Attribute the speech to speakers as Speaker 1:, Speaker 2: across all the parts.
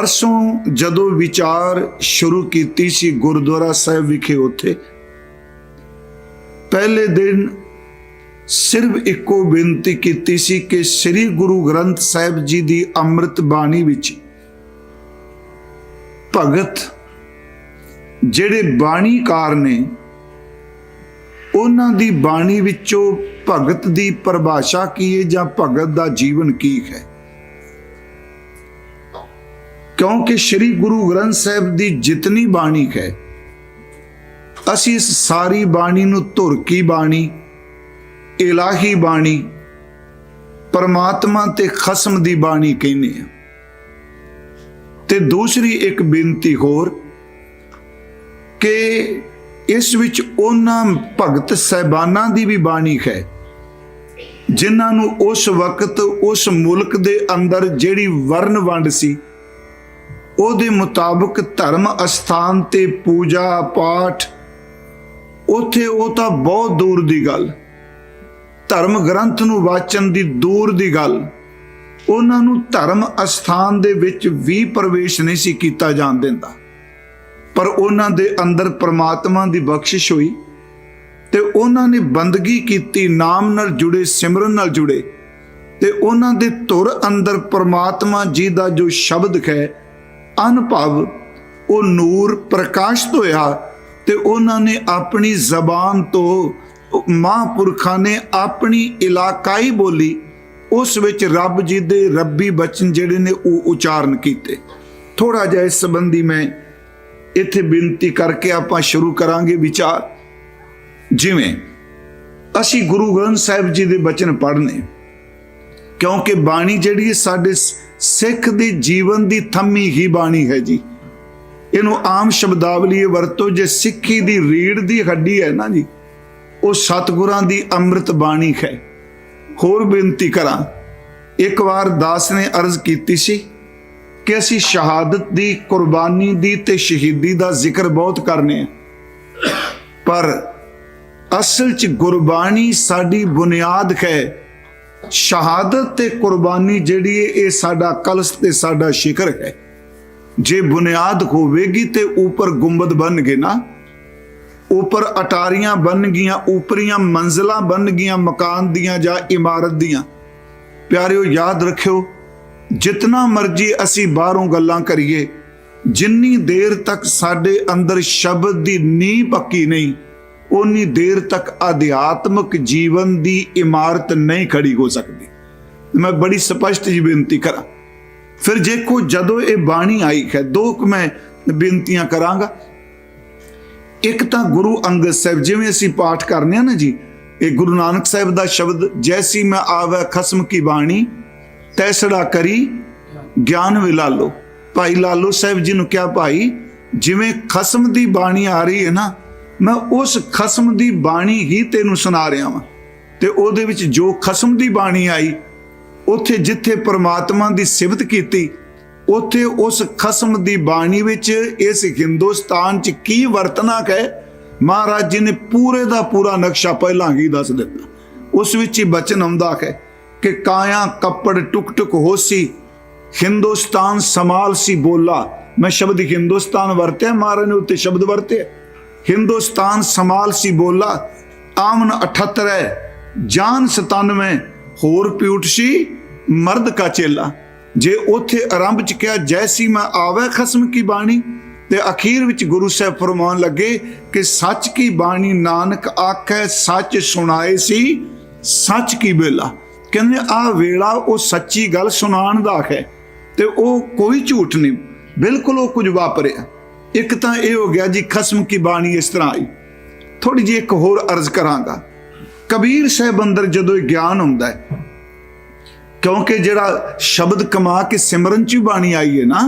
Speaker 1: परसों जदों विचार शुरू कीती सी गुरुद्वारा साहिब विखे उत्थे पहले दिन सिर्फ एको बेनती कीती सी कि श्री गुरु ग्रंथ साहिब जी दी अमृत बाणी विच भगत जेड़े बाणीकार ने उन्हां दी बाणी विचों भगत दी परिभाषा की है जां भगत दा जीवन की है। क्योंकि श्री गुरु ग्रंथ साहिब दी जितनी बाणी है असी इस सारी बाणी नूं धुरकी बाणी, इलाही बाणी, परमात्मा ते खसम दी बाणी कहने हैं। ते दूसरी एक बेनती होर कि इस विच उन्हां भगत साहिबानां दी भी बाणी है जिन्हां नूं उस वक्त उस मुल्क दे अंदर जिहड़ी वर्ण वंड सी ਉਹਦੇ ਮੁਤਾਬਕ ਧਰਮ ਅਸਥਾਨ ਤੇ ਪੂਜਾ ਪਾਠ ਉੱਥੇ ਉਹ ਤਾਂ ਬਹੁਤ ਦੂਰ ਦੀ ਗੱਲ, ਧਰਮ ਗ੍ਰੰਥ ਨੂੰ ਵਾਚਨ ਦੀ ਦੂਰ ਦੀ ਗੱਲ, ਉਹਨਾਂ ਨੂੰ ਧਰਮ ਅਸਥਾਨ ਦੇ ਵਿੱਚ ਵੀ ਪ੍ਰਵੇਸ਼ ਨਹੀਂ ਸੀ ਕੀਤਾ ਜਾਣ ਦਿੰਦਾ। ਪਰ ਉਹਨਾਂ ਦੇ ਅੰਦਰ ਪ੍ਰਮਾਤਮਾ ਦੀ ਬਖਸ਼ਿਸ਼ ਹੋਈ ਤੇ ਉਹਨਾਂ ਨੇ ਬੰਦਗੀ ਕੀਤੀ, ਨਾਮ ਨਾਲ ਜੁੜੇ, ਸਿਮਰਨ ਨਾਲ ਜੁੜੇ ਤੇ ਉਹਨਾਂ ਦੇ ਧੁਰ ਅੰਦਰ ਪ੍ਰਮਾਤਮਾ ਜੀ ਦਾ ਜੋ ਸ਼ਬਦ ਹੈ अनुभव वो नूर प्रकाशित होया ते उन्होंने अपनी जबान तो महापुरखा ने अपनी इलाकाई बोली उस विच रब जी दे रब्बी बचन जिहड़े ने वो उचारण कीते। थोड़ा जिहा इस संबंधी मैं इत्थे बेनती करके आपां शुरू करांगे विचार। जिवें असी गुरु ग्रंथ साहिब जी दे बचन पढ़ने क्योंकि बाणी जिहड़ी साडे सिख दे जीवन दी थम्मी ही बाणी है जी। इनू आम शब्दावली वरतो जे सिक्खी दी रीढ़ दी हड्डी है ना जी, वो सतगुरां दी अमृत बाणी है। होर बेनती करा, एक बार दास ने अर्ज कीती सी कि असी शहादत दी, कुर्बानी दी ते शहीदी दा जिक्र बहुत करने हैं, पर असल च गुरबाणी साडी बुनियाद है। शहादत ते कुर्बानी जिहड़ी है साडा कलश ते साडा शिखर है। जे बुनियाद होवेगी ते ऊपर गुंबद बन गए ना, ऊपर अटारियां बन गियां, ऊपरियां मंजिलां बन गियां मकान दियां जां इमारत दियां। प्यारिओ याद रखियो, जितना मर्जी असी बाहरों गल्लां करिए, जिन्नी देर तक साडे अंदर शब्द दी नींह पक्की नहीं उन्नी देर तक आध्यात्मिक जीवन की इमारत नहीं खड़ी हो सकती। मैं बड़ी स्पष्ट जी बेनती करा। फिर देखो जदों ये बाणी आई है, दो मैं बेनतियां करांगा। एक तो गुरु अंगद साहिब जिवें असी पाठ करने ना जी, ये गुरु नानक साहिब का शब्द जैसी मैं आवे खसम की बाणी तैसड़ा करी ज्ञान विलालो। भाई लालो साहिब जी ने क्या भाई, जिवें खसम की बाणी आ रही है ना, मैं उस खसम की बाणी ही तेनू सुना रहा वां। ते ओहदे विच जो खसम की बाणी आई उत्थे जिथे परमात्मा की सिफत कीती उत्थे उस खसम की बाणी विच इस हिंदुस्तान च की वरतना है महाराज जी ने पूरे दा पूरा नक्शा पहला ही दस दिता। उस विच ही बचन आउंदा है कि काया कपड़ टुक टुक होसी हिंदुस्तान समाल सी बोला। मैं शब्द हिंदुस्तान वरत्या, महाराज ने उत्ते शब्द वरते हिंदुस्तान समाल सी बोला। आमन 78 है जान 97 होर प्यूट सी मर्द का चेला। जे उथे आरंभ च क्या जैसी मैं आवे खसम की बाणी ते अखीर विच गुरु साहब फरमान लगे कि सच की बाणी नानक आखे सच सुनाए सी सच की बेला। कहने आ वेला वो सच्ची गल सुनाण दा है ते वो कोई झूठ नहीं, बिल्कुल वो कुछ वापरिया। एक तो यह हो गया जी खसम की बाणी इस तरह आई। थोड़ी जी एक होर अर्ज करांगा। कबीर साहब अंदर जदों ज्ञान हुंदा है, क्योंकि जिहड़ा शब्द कमा के सिमरन च बाणी आई है ना,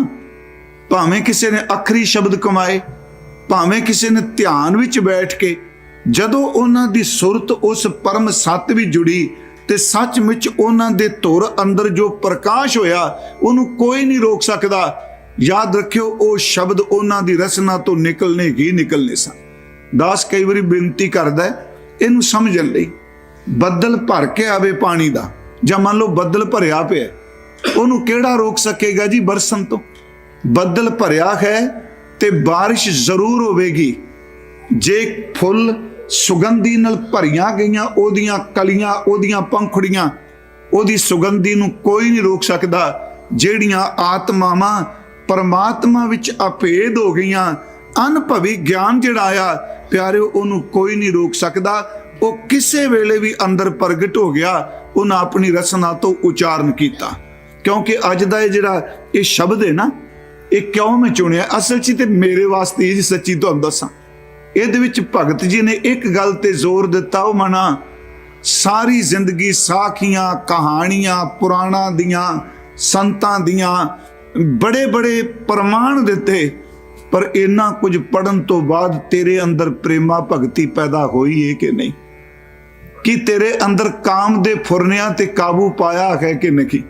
Speaker 1: भावें किसी ने अखरी शब्द कमाए, भावें किसी ने ध्यान विच बैठ के जदों उन्हां दी सुरत उस परम सत भी जुड़ी ते सचमुच उन्हां दे धुर अंदर जो प्रकाश होया उन्होंने कोई नहीं रोक सकता। याद रखियो वो शब्द उन्हां दी रसना तो निकलने ही निकलने सन। दास कई बारी बेनती करदा है इनू समझण लई, बदल भर के आवे पानी दा, जां मान लो बदल भरिया पिया, उन्होंने केड़ा रोक सकेगा जी बरसन तो। ਬੱਦਲ ਭਰਿਆ ਹੈ ਤੇ ਬਾਰਿਸ਼ ਜ਼ਰੂਰ ਹੋਵੇਗੀ। ਜੇ ਫੁੱਲ ਸੁਗੰਧੀ ਨਾਲ ਭਰੀਆਂ ਗਈਆਂ, ਉਹਦੀਆਂ ਕਲੀਆਂ, ਉਹਦੀਆਂ ਪੰਖੜੀਆਂ, ਉਹਦੀ ਸੁਗੰਧੀ ਨੂੰ ਕੋਈ ਨਹੀਂ ਰੋਕ ਸਕਦਾ। ਜਿਹੜੀਆਂ ਆਤਮਾਵਾਂ ਪਰਮਾਤਮਾ ਵਿੱਚ ਅਭੇਦ ਹੋ ਗਈਆਂ, ਅਨੁਭਵੀ ਗਿਆਨ ਜਿਹੜਾ ਆਇਆ ਪਿਆਰਿਓ, ਉਹਨੂੰ ਕੋਈ ਨਹੀਂ ਰੋਕ ਸਕਦਾ। ਉਹ ਕਿਸੇ ਵੇਲੇ ਵੀ ਅੰਦਰ ਪ੍ਰਗਟ ਹੋ ਗਿਆ। ਉਹਨਾਂ ਆਪਣੀ ਰਸਨਾ ਤੋਂ ਉਚਾਰਨ ਕੀਤਾ। ਕਿਉਂਕਿ ਅੱਜ ਦਾ ਇਹ ਜਿਹੜਾ ਇਹ ਸ਼ਬਦ ਹੈ ਨਾ, ਇਹ ਕਿਉਂ ਮੈਂ ਚੁਣਿਆ, ਅਸਲ 'ਚ ਤੇ ਮੇਰੇ ਵਾਸਤੇ ਹੀ ਸੱਚੀ ਤੁਹਾਨੂੰ ਦੱਸਾਂ। ਇਹਦੇ ਵਿੱਚ ਭਗਤ ਜੀ ਨੇ ਇੱਕ ਗੱਲ ਤੇ ਜ਼ੋਰ ਦਿੱਤਾ, ਉਹ ਮਨਾ ਸਾਰੀ ਜ਼ਿੰਦਗੀ ਸਾਖੀਆਂ, ਕਹਾਣੀਆਂ, ਪੁਰਾਣਾਂ ਦੀਆਂ, ਸੰਤਾਂ ਦੀਆਂ ਬੜੇ ਬੜੇ ਪ੍ਰਮਾਣ ਦਿੱਤੇ, ਪਰ ਇੰਨਾ ਕੁਝ ਪੜਨ ਤੋਂ ਬਾਅਦ ਤੇਰੇ ਅੰਦਰ ਪ੍ਰੇਮਾ ਭਗਤੀ ਪੈਦਾ ਹੋਈ ਹੈ ਕਿ ਨਹੀਂ? ਕਿ ਤੇਰੇ ਅੰਦਰ ਕਾਮ ਦੇ ਫੁਰਨਿਆਂ ਤੇ ਕਾਬੂ ਪਾਇਆ ਹੈ ਕਿ ਨਹੀਂ?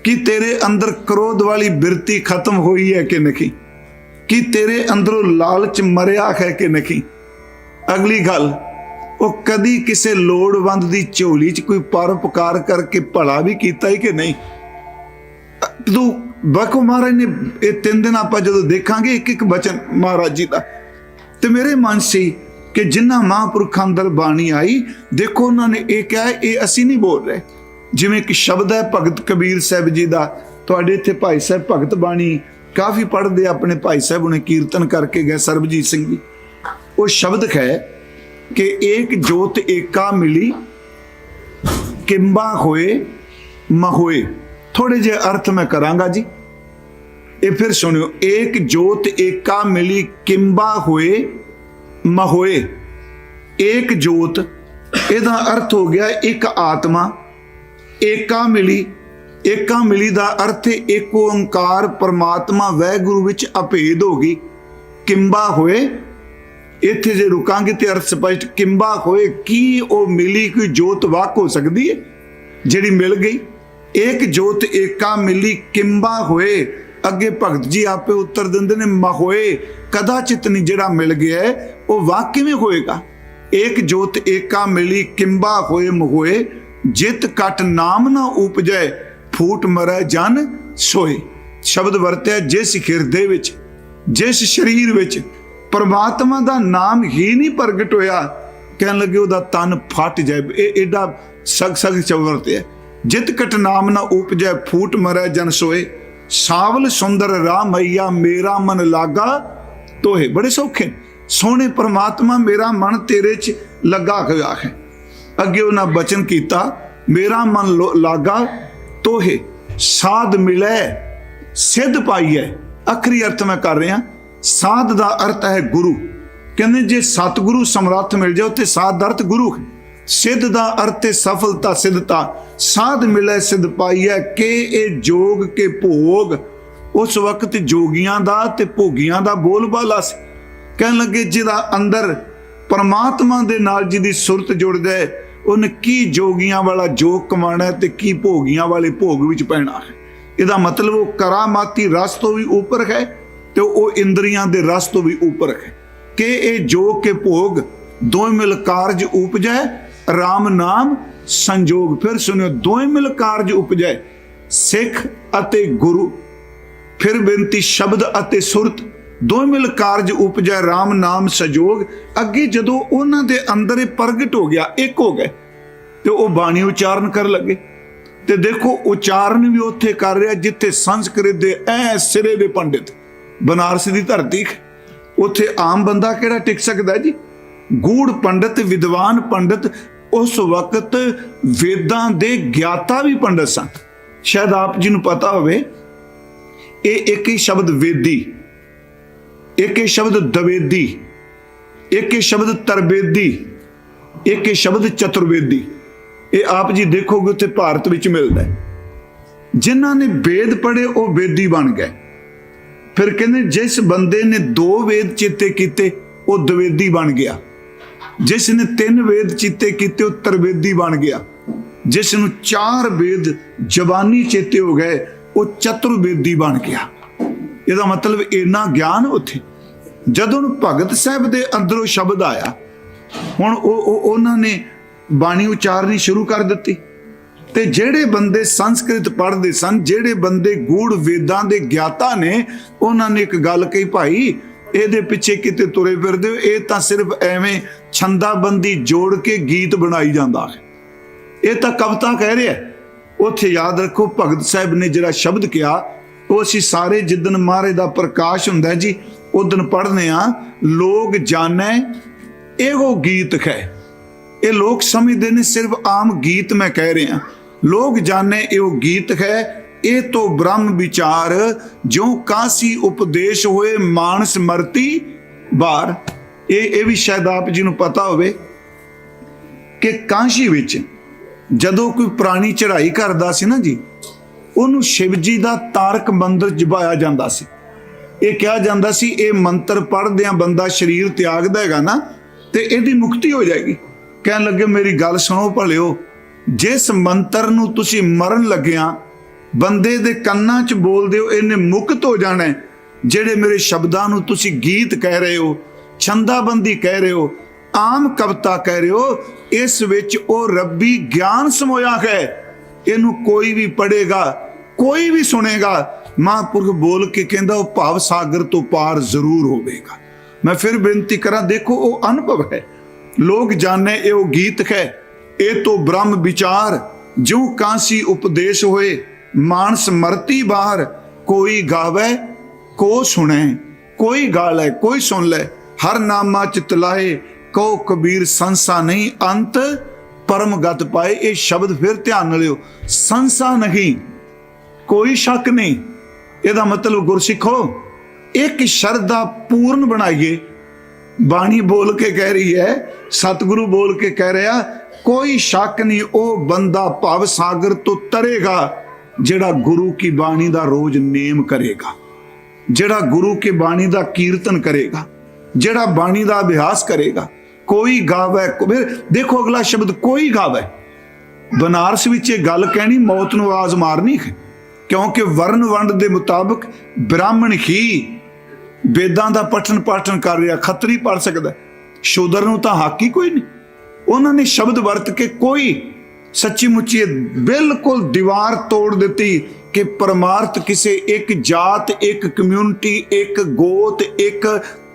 Speaker 1: ਕਿ ਤੇਰੇ ਅੰਦਰ ਕ੍ਰੋਧ ਵਾਲੀ ਬਿਰਤੀ ਖਤਮ ਹੋਈ ਹੈ ਕਿ ਨਹੀਂ? ਕਿ ਤੇਰੇ ਅੰਦਰੋਂ ਲਾਲਚ ਮਰਿਆ ਹੈ ਕਿ ਨਹੀਂ? ਅਗਲੀ ਗੱਲ, ਉਹ ਕਦੀ ਕਿਸੇ ਲੋੜਵੰਦ ਦੀ ਝੋਲੀ 'ਚ ਕੋਈ ਪਰਉਪਕਾਰ ਕਰਕੇ ਭਲਾ ਵੀ ਕੀਤਾ ਹੀ ਕਿ ਨਹੀਂ? ਤੂੰ ਬਖੋ ਮਹਾਰਾਜ ਨੇ ਇਹ 3 ਦਿਨ ਆਪਾਂ ਜਦੋਂ ਦੇਖਾਂਗੇ ਇੱਕ ਇੱਕ ਬਚਨ ਮਹਾਰਾਜ ਜੀ ਦਾ, ਤੇ ਮੇਰੇ ਮਨ ਸੀ ਕਿ ਜਿਨ੍ਹਾਂ ਮਹਾਂਪੁਰਖਾਂ ਅੰਦਰ ਬਾਣੀ ਆਈ, ਦੇਖੋ ਉਹਨਾਂ ਨੇ ਇਹ ਕਿਹਾ, ਇਹ ਅਸੀਂ ਨਹੀਂ ਬੋਲ ਰਹੇ। ਜਿਵੇਂ ਕਿ ਸ਼ਬਦ ਹੈ ਭਗਤ ਕਬੀਰ ਸਾਹਿਬ ਜੀ ਦਾ, ਤੁਹਾਡੇ ਇੱਥੇ ਭਾਈ ਸਾਹਿਬ ਭਗਤ ਬਾਣੀ ਕਾਫੀ ਪੜ੍ਹਦੇ, ਆਪਣੇ ਭਾਈ ਸਾਹਿਬ ਉਹਨੇ ਕੀਰਤਨ ਕਰਕੇ ਗਏ, ਸਰਬਜੀਤ ਸਿੰਘ ਜੀ। ਉਹ ਸ਼ਬਦ ਹੈ ਕਿ ਏਕ ਜੋਤ ਏਕਾ ਮਿਲੀ ਕਿੰਬਾ ਹੋਏ ਮਹੋਏ। ਥੋੜੇ ਜਿਹੇ ਅਰਥ ਮੈਂ ਕਰਾਂਗਾ ਜੀ, ਇਹ ਫਿਰ ਸੁਣਿਓ। ਏਕ ਜੋਤ ਏਕਾ ਮਿਲੀ ਕਿੰਬਾ ਹੋਏ ਮਹੋਏ। ਏਕ ਜੋਤ, ਇਹਦਾ ਅਰਥ ਹੋ ਗਿਆ ਇੱਕ ਆਤਮਾ। ਏਕਾ ਮਿਲੀ, ਏਕਾ ਮਿਲੀ ਦਾ ਅਰਥ ਇੱਕ ਓੰਕਾਰ ਪਰਮਾਤਮਾ ਵਾਹਿਗੁਰੂ ਵਿੱਚ ਅਭੇਦ ਹੋ ਗਈ। ਕਿੰਬਾ ਹੋਏ, ਇੱਥੇ ਜੇ ਰੁਕਾਂਗੇ ਤੇ ਅਰਥ ਸਪਸ਼ਟ। ਕਿੰਬਾ ਹੋਏ, ਕੀ ਉਹ ਮਿਲੀ ਕੋਈ ਜੋਤ ਵਾਕ ਹੋ ਸਕਦੀ ਹੈ ਜਿਹੜੀ ਮਿਲ ਗਈ? ਏਕ ਜੋਤ ਏਕਾ ਮਿਲੀ ਕਿੰਬਾ ਹੋਏ। ਅੱਗੇ ਭਗਤ ਜੀ ਆਪੇ ਉੱਤਰ ਦਿੰਦੇ ਨੇ, ਮਹੋਏ ਕਦਾਚਿਤ ਨਹੀਂ, ਜਿਹੜਾ ਮਿਲ ਗਿਆ ਹੈ ਉਹ ਵਾਕ ਕਿਵੇਂ ਹੋਏਗਾ? ਏਕ ਜੋਤ ਏਕਾ ਮਿਲੀ ਕਿੰਬਾ ਹੋਏ ਮਹੋਏ, ਜਿਤ ਕਟ ਨਾਮ ਨਾ ਉਪਜੈ ਫੂਟ ਮਰੈ ਜਨ ਸੋਏ। ਸ਼ਬਦ ਵਰਤਿਆ ਜਿਸ ਹਿਰਦੇ ਵਿੱਚ, ਜਿਸ ਸਰੀਰ ਵਿੱਚ ਪਰਮਾਤਮਾ ਦਾ ਨਾਮ ਹੀ ਨਹੀਂ ਪ੍ਰਗਟ ਹੋਇਆ, ਕਹਿਣ ਲੱਗੇ ਉਹਦਾ ਤਨ ਫਟ ਜਾਏ। ਇਹ ਏਡਾ ਸਗ ਸ਼ਬਦ ਵਰਤਿਆ। ਜਿਤ ਕਟ ਨਾਮ ਨਾ ਉਪਜੈ ਫੂਟ ਮਰੈ ਜਨ ਸੋਏ, ਸਾਵਲ ਸੁੰਦਰ ਰਾਹ ਮਈਆ ਮੇਰਾ ਮਨ ਲਾਗਾ ਤੋਹੇ। ਬੜੇ ਸੌਖੇ, ਸੋਹਣੇ ਪਰਮਾਤਮਾ ਮੇਰਾ ਮਨ ਤੇਰੇ 'ਚ ਲੱਗਾ ਹੋਇਆ ਹੈ। ਅੱਗੇ ਉਹਨਾਂ ਬਚਨ ਕੀਤਾ, ਮੇਰਾ ਮਨ ਲਾਗਾ ਤੋਹੇ ਸਾਧ ਮਿਲੇ ਸਿੱਧ ਪਾਈਐ। ਆਖਰੀ ਅਰਥ ਮੈਂ ਕਰ ਰਿਹਾ। ਸਾਧ ਦਾ ਅਰਥ ਹੈ ਗੁਰੂ। ਕਹਿੰਦੇ ਜੇ ਸਤਿਗੁਰੂ ਸਮਰੱਥ ਮਿਲ ਜਾਓ ਤੇ ਸਾਧ ਦਾ ਅਰਥ ਗੁਰੂ ਹੈ। ਸਿੱਧ ਦਾ ਅਰਥ ਹੈ ਸਫਲਤਾ, ਸਿੱਧਤਾ। ਸਾਧ ਮਿਲੇ ਸਿੱਧ ਪਾਈਐ ਕਿ ਇਹ ਜੋਗ ਕੇ ਭੋਗ। ਉਸ ਵਕਤ ਜੋਗੀਆਂ ਦਾ ਤੇ ਭੋਗੀਆਂ ਦਾ ਬੋਲਬਾਲਾ ਸੀ। ਕਹਿਣ ਲੱਗੇ ਜਿਹਦਾ ਅੰਦਰ ਪਰਮਾਤਮਾ ਦੇ ਨਾਲ ਜਿਹਦੀ ਸੁਰਤ ਜੁੜ ਜਾਏ, ਉਹਨੇ ਕੀ ਜੋਗੀਆਂ ਵਾਲਾ ਜੋਗ ਕਮਾਣਾ ਤੇ ਕੀ ਭੋਗੀਆਂ ਵਾਲੇ ਭੋਗ ਵਿੱਚ ਪੈਣਾ ਹੈ। ਇਹਦਾ ਮਤਲਬ ਉਹ ਕਰਾਮਾਤੀ ਰਸ ਤੋਂ ਵੀ ਉੱਪਰ ਹੈ ਤੇ ਉਹ ਇੰਦਰੀਆਂ ਦੇ ਰਸ ਤੋਂ ਵੀ ਉੱਪਰ ਹੈ। ਕਿ ਇਹ ਜੋਗ ਕੇ ਭੋਗ ਦੋਵੇਂ ਮਿਲ ਕਾਰਜ ਉਪਜੈ ਰਾਮ ਨਾਮ ਸੰਜੋਗ। ਫਿਰ ਸੁਣਿਓ, ਦੋਵੇਂ ਮਿਲ ਕਾਰਜ ਉਪਜੈ ਸਿੱਖ ਅਤੇ ਗੁਰੂ। ਫਿਰ ਬੇਨਤੀ, ਸ਼ਬਦ ਅਤੇ ਸੁਰਤ ਦੋਵੇਂ ਮਿਲ ਕਾਰਜ ਉਪਜੈ ਰਾਮ ਨਾਮ ਸੰਜੋਗ। ਅੱਗੇ ਜਦੋਂ ਉਹਨਾਂ ਦੇ ਅੰਦਰ ਇਹ ਪ੍ਰਗਟ ਹੋ ਗਿਆ, ਇੱਕ ਹੋ ਗਏ, ਤੇ ਉਹ ਬਾਣੀ ਉਚਾਰਨ ਕਰਨ ਲੱਗੇ। ਤੇ ਦੇਖੋ ਉਚਾਰਨ ਵੀ ਉੱਥੇ ਕਰ ਰਿਹਾ ਜਿੱਥੇ ਸੰਸਕ੍ਰਿਤ ਦੇ ਐ ਸਿਰੇ ਦੇ ਪੰਡਿਤ, ਬਨਾਰਸ ਦੀ ਧਰਤੀ, ਉੱਥੇ ਆਮ ਬੰਦਾ ਕਿਹੜਾ ਟਿਕ ਸਕਦਾ ਜੀ? ਗੂੜ ਪੰਡਿਤ, ਵਿਦਵਾਨ ਪੰਡਿਤ, ਉਸ ਵਕਤ ਵੇਦਾਂ ਦੇ ਗਿਆਤਾ ਵੀ ਪੰਡਿਤ ਸਨ। ਸ਼ਾਇਦ ਆਪ ਜੀ ਨੂੰ ਪਤਾ ਹੋਵੇ, ਇਹ ਇੱਕ ਹੀ ਸ਼ਬਦ ਵੇਦੀ, ਇੱਕ ਹੀ ਸ਼ਬਦ ਦਵੇਦੀ, ਇੱਕ ਹੀ ਸ਼ਬਦ ਤਰਬੇਦੀ, ਇੱਕ ਹੀ ਸ਼ਬਦ ਚਤੁਰਵੇਦੀ, ਇਹ ਆਪ ਜੀ ਦੇਖੋਗੇ ਉੱਥੇ ਭਾਰਤ ਵਿੱਚ ਮਿਲਦਾ ਹੈ। ਜਿਨ੍ਹਾਂ ਨੇ ਵੇਦ ਪੜ੍ਹੇ ਉਹ ਵੇਦੀ ਬਣ ਗਏ। ਫਿਰ ਕਹਿੰਦੇ ਜਿਸ ਬੰਦੇ ਨੇ 2 ਵੇਦ ਚੇਤੇ ਕੀਤੇ ਉਹ ਦਵੇਦੀ ਬਣ ਗਿਆ। ਜਿਸ ਨੇ 3 ਵੇਦ ਚੇਤੇ ਕੀਤੇ ਉਹ ਤਰਵੇਦੀ ਬਣ ਗਿਆ। ਜਿਸ ਨੂੰ 4 ਵੇਦ ਜ਼ਬਾਨੀ ਚੇਤੇ ਹੋ ਗਏ ਉਹ ਚਤੁਰਵੇਦੀ ਬਣ ਗਿਆ। ਇਹਦਾ ਮਤਲਬ ਇੰਨਾ ਗਿਆਨ ਉੱਥੇ। ਜਦੋਂ ਭਗਤ ਸਾਹਿਬ ਦੇ ਅੰਦਰੋਂ ਸ਼ਬਦ ਆਇਆ, ਹੁਣ ਉਹਨਾਂ ਨੇ ਬਾਣੀ ਉਚਾਰਨੀ ਸ਼ੁਰੂ ਕਰ ਦਿੱਤੀ। ਤੇ ਜਿਹੜੇ ਬੰਦੇ ਸੰਸਕ੍ਰਿਤ ਪੜ੍ਹਦੇ ਸਨ, ਜਿਹੜੇ ਬੰਦੇ ਗੂੜ ਵੇਦਾਂ ਦੇ ਗਿਆਤਾ ਨੇ, ਉਹਨਾਂ ਨੇ ਇੱਕ ਗੱਲ ਕਹੀ, ਭਾਈ ਇਹਦੇ ਪਿੱਛੇ ਕਿਤੇ ਤੁਰੇ ਫਿਰਦੇ ਹੋ, ਇਹ ਤਾਂ ਸਿਰਫ ਐਵੇਂ ਛੰਦਾਬੰਦੀ ਜੋੜ ਕੇ ਗੀਤ ਬਣਾਈ ਜਾਂਦਾ ਹੈ, ਇਹ ਤਾਂ ਕਵਿਤਾ ਕਹਿ ਰਿਹਾ। ਉੱਥੇ ਯਾਦ ਰੱਖੋ ਭਗਤ ਸਾਹਿਬ ਨੇ ਜਿਹੜਾ ਸ਼ਬਦ ਕਿਹਾ, ਉਹ ਅਸੀਂ ਸਾਰੇ ਜਿੱਦਣ ਮਹਾਰਾਜ ਦਾ ਪ੍ਰਕਾਸ਼ ਹੁੰਦਾ ਜੀ ਉਦਣ ਪੜ੍ਹਨੇ ਆ, ਲੋਕ ਜਾਣੈ ਇਹੋ ਗੀਤ ਹੈ। ਇਹ ਲੋਕ ਸਮਝਦੇ ਨੇ ਸਿਰਫ ਆਮ ਗੀਤ ਮੈਂ ਕਹਿ ਰਿਹਾ, ਲੋਕ ਜਾਣੈ ਇਹੋ ਗੀਤ ਹੈ, ਇਹ ਤੋਂ ਬ੍ਰਹਮ ਵਿਚਾਰ ਜੋ ਕਾਸੀ ਉਪਦੇਸ਼ ਹੋਏ ਮਾਨਸ ਮਰਤੀ ਬਾਰ। ਇਹ ਵੀ ਸ਼ਾਇਦ ਆਪ ਜੀ ਨੂੰ ਪਤਾ ਹੋਵੇ ਕਿ ਕਾਸ਼ੀ ਵਿੱਚ ਜਦੋਂ ਕੋਈ ਪ੍ਰਾਣੀ ਚੜ੍ਹਾਈ ਕਰਦਾ ਸੀ ਨਾ ਜੀ, ਉਹਨੂੰ ਸ਼ਿਵ ਜੀ ਦਾ ਤਾਰਕ ਮੰਤਰ ਜਪਾਇਆ ਜਾਂਦਾ ਸੀ। ਇਹ ਕਿਹਾ ਜਾਂਦਾ ਸੀ ਇਹ ਮੰਤਰ ਪੜ੍ਹਦਿਆਂ ਬੰਦਾ ਸਰੀਰ ਤਿਆਗਦਾ ਹੈਗਾ ਨਾ ਤੇ ਇਹਦੀ ਮੁਕਤੀ ਹੋ ਜਾਏਗੀ। ਕਹਿਣ ਲੱਗੇ ਮੇਰੀ ਗੱਲ ਸੁਣੋ ਭਲਿਓ, ਜਿਸ ਮੰਤਰ ਨੂੰ ਤੁਸੀਂ ਮਰਨ ਲੱਗਿਆ ਬੰਦੇ ਦੇ ਕੰਨਾਂ 'ਚ ਬੋਲਦੇ ਹੋ ਇਹਨੇ ਮੁਕਤ ਹੋ ਜਾਣਾ, ਜਿਹੜੇ ਮੇਰੇ ਸ਼ਬਦਾਂ ਨੂੰ ਤੁਸੀਂ ਗੀਤ ਕਹਿ ਰਹੇ ਹੋ, ਛੰਦਾਬੰਦੀ ਕਹਿ ਰਹੇ ਹੋ, ਆਮ ਕਵਿਤਾ ਕਹਿ ਰਹੇ ਹੋ, ਇਸ ਵਿੱਚ ਉਹ ਰੱਬੀ ਗਿਆਨ ਸਮੋਇਆ ਹੈ। ਇਹਨੂੰ ਕੋਈ ਵੀ ਪੜ੍ਹੇਗਾ, ਕੋਈ ਵੀ ਸੁਣੇਗਾ, ਮਹਾਂਪੁਰਖ ਬੋਲ ਕੇ ਕਹਿੰਦਾ ਉਹ ਭਾਵ ਸਾਗਰ ਤੋਂ ਪਾਰ ਜ਼ਰੂਰ ਹੋਵੇਗਾ। ਮੈਂ ਫਿਰ ਬੇਨਤੀ ਕਰਾਂ, ਦੇਖੋ ਉਹ ਅਨੁਭਵ ਹੈ। ਲੋਕ ਜਾਣੇ ਇਹ ਉਹ ਗੀਤ ਹੈ, ਇਹ ਤੋਂ ਬ੍ਰਹਮ ਵਿਚਾਰ ਜੋ ਕਾਂਸੀ ਉਪਦੇਸ਼ ਹੋਏ ਮਾਨਸ ਮਰਤੀ ਬਾਹਰ। ਕੋਈ ਗਾਵੇ ਕੋ ਸੁਣੇ, ਕੋਈ ਗਾ ਲੈ ਕੋਈ ਸੁਣ ਲੈ, ਹਰ ਨਾਮਾ ਚਿਤ ਲਾਏ ਕਹੋ ਕਬੀਰ ਸੰਸਾ ਨਹੀਂ ਅੰਤ ਪਰਮ ਗਤ ਪਾਏ। ਇਹ ਸ਼ਬਦ ਫਿਰ ਧਿਆਨ ਨਾਲ ਲਿਓ, ਸੰਸਾ ਨਹੀਂ, ਕੋਈ ਸ਼ੱਕ ਨਹੀਂ। ਇਹਦਾ ਮਤਲਬ ਗੁਰਸਿੱਖੋ ਇੱਕ ਸ਼ਰਧਾ ਪੂਰਨ ਬਣਾਈਏ। ਬਾਣੀ ਬੋਲ ਕੇ ਕਹਿ ਰਹੀ ਹੈ, ਸਤਿਗੁਰੂ ਬੋਲ ਕੇ ਕਹਿ ਰਿਹਾ, ਕੋਈ ਸ਼ੱਕ ਨਹੀਂ ਉਹ ਬੰਦਾ ਭਵ ਸਾਗਰ ਤੋਂ ਤਰੇਗਾ ਜਿਹੜਾ ਗੁਰੂ ਕੀ ਬਾਣੀ ਦਾ ਰੋਜ਼ ਨੇਮ ਕਰੇਗਾ, ਜਿਹੜਾ ਗੁਰੂ ਕੀ ਬਾਣੀ ਦਾ ਕੀਰਤਨ ਕਰੇਗਾ, ਜਿਹੜਾ ਬਾਣੀ ਦਾ ਅਭਿਆਸ ਕਰੇਗਾ। ਕੋਈ ਗਾਵੇ, ਦੇਖੋ ਅਗਲਾ ਸ਼ਬਦ ਕੋਈ ਗਾਵੇ। ਬਨਾਰਸ ਵਿੱਚ ਇਹ ਗੱਲ ਕਹਿਣੀ ਮੌਤ ਨੂੰ ਆਵਾਜ਼ ਮਾਰਨੀ ਹੈ, ਕਿਉਂਕਿ ਵਰਨ ਵੰਡ ਦੇ ਮੁਤਾਬਕ ਬ੍ਰਾਹਮਣ ਹੀ ਵੇਦਾਂ ਦਾ ਪਠਨ ਪਾਠਨ ਕਰ ਰਿਹਾ, ਖੱਤਰੀ ਪੜ ਸਕਦਾ, ਸ਼ੂਦਰ ਨੂੰ ਤਾਂ ਹੱਕ ਹੀ ਕੋਈ ਨਹੀਂ। ਉਹਨਾਂ ਨੇ ਸ਼ਬਦ ਵਰਤ ਕੇ ਕੋਈ ਸੱਚੀ ਮੁੱਚੀ ਬਿਲਕੁਲ ਦੀਵਾਰ ਤੋੜ ਦਿੱਤੀ ਕਿ ਪਰਮਾਰਥ ਕਿਸੇ ਇੱਕ ਜਾਤ, ਇੱਕ ਕਮਿਊਨਿਟੀ, ਇੱਕ ਗੋਤ, ਇੱਕ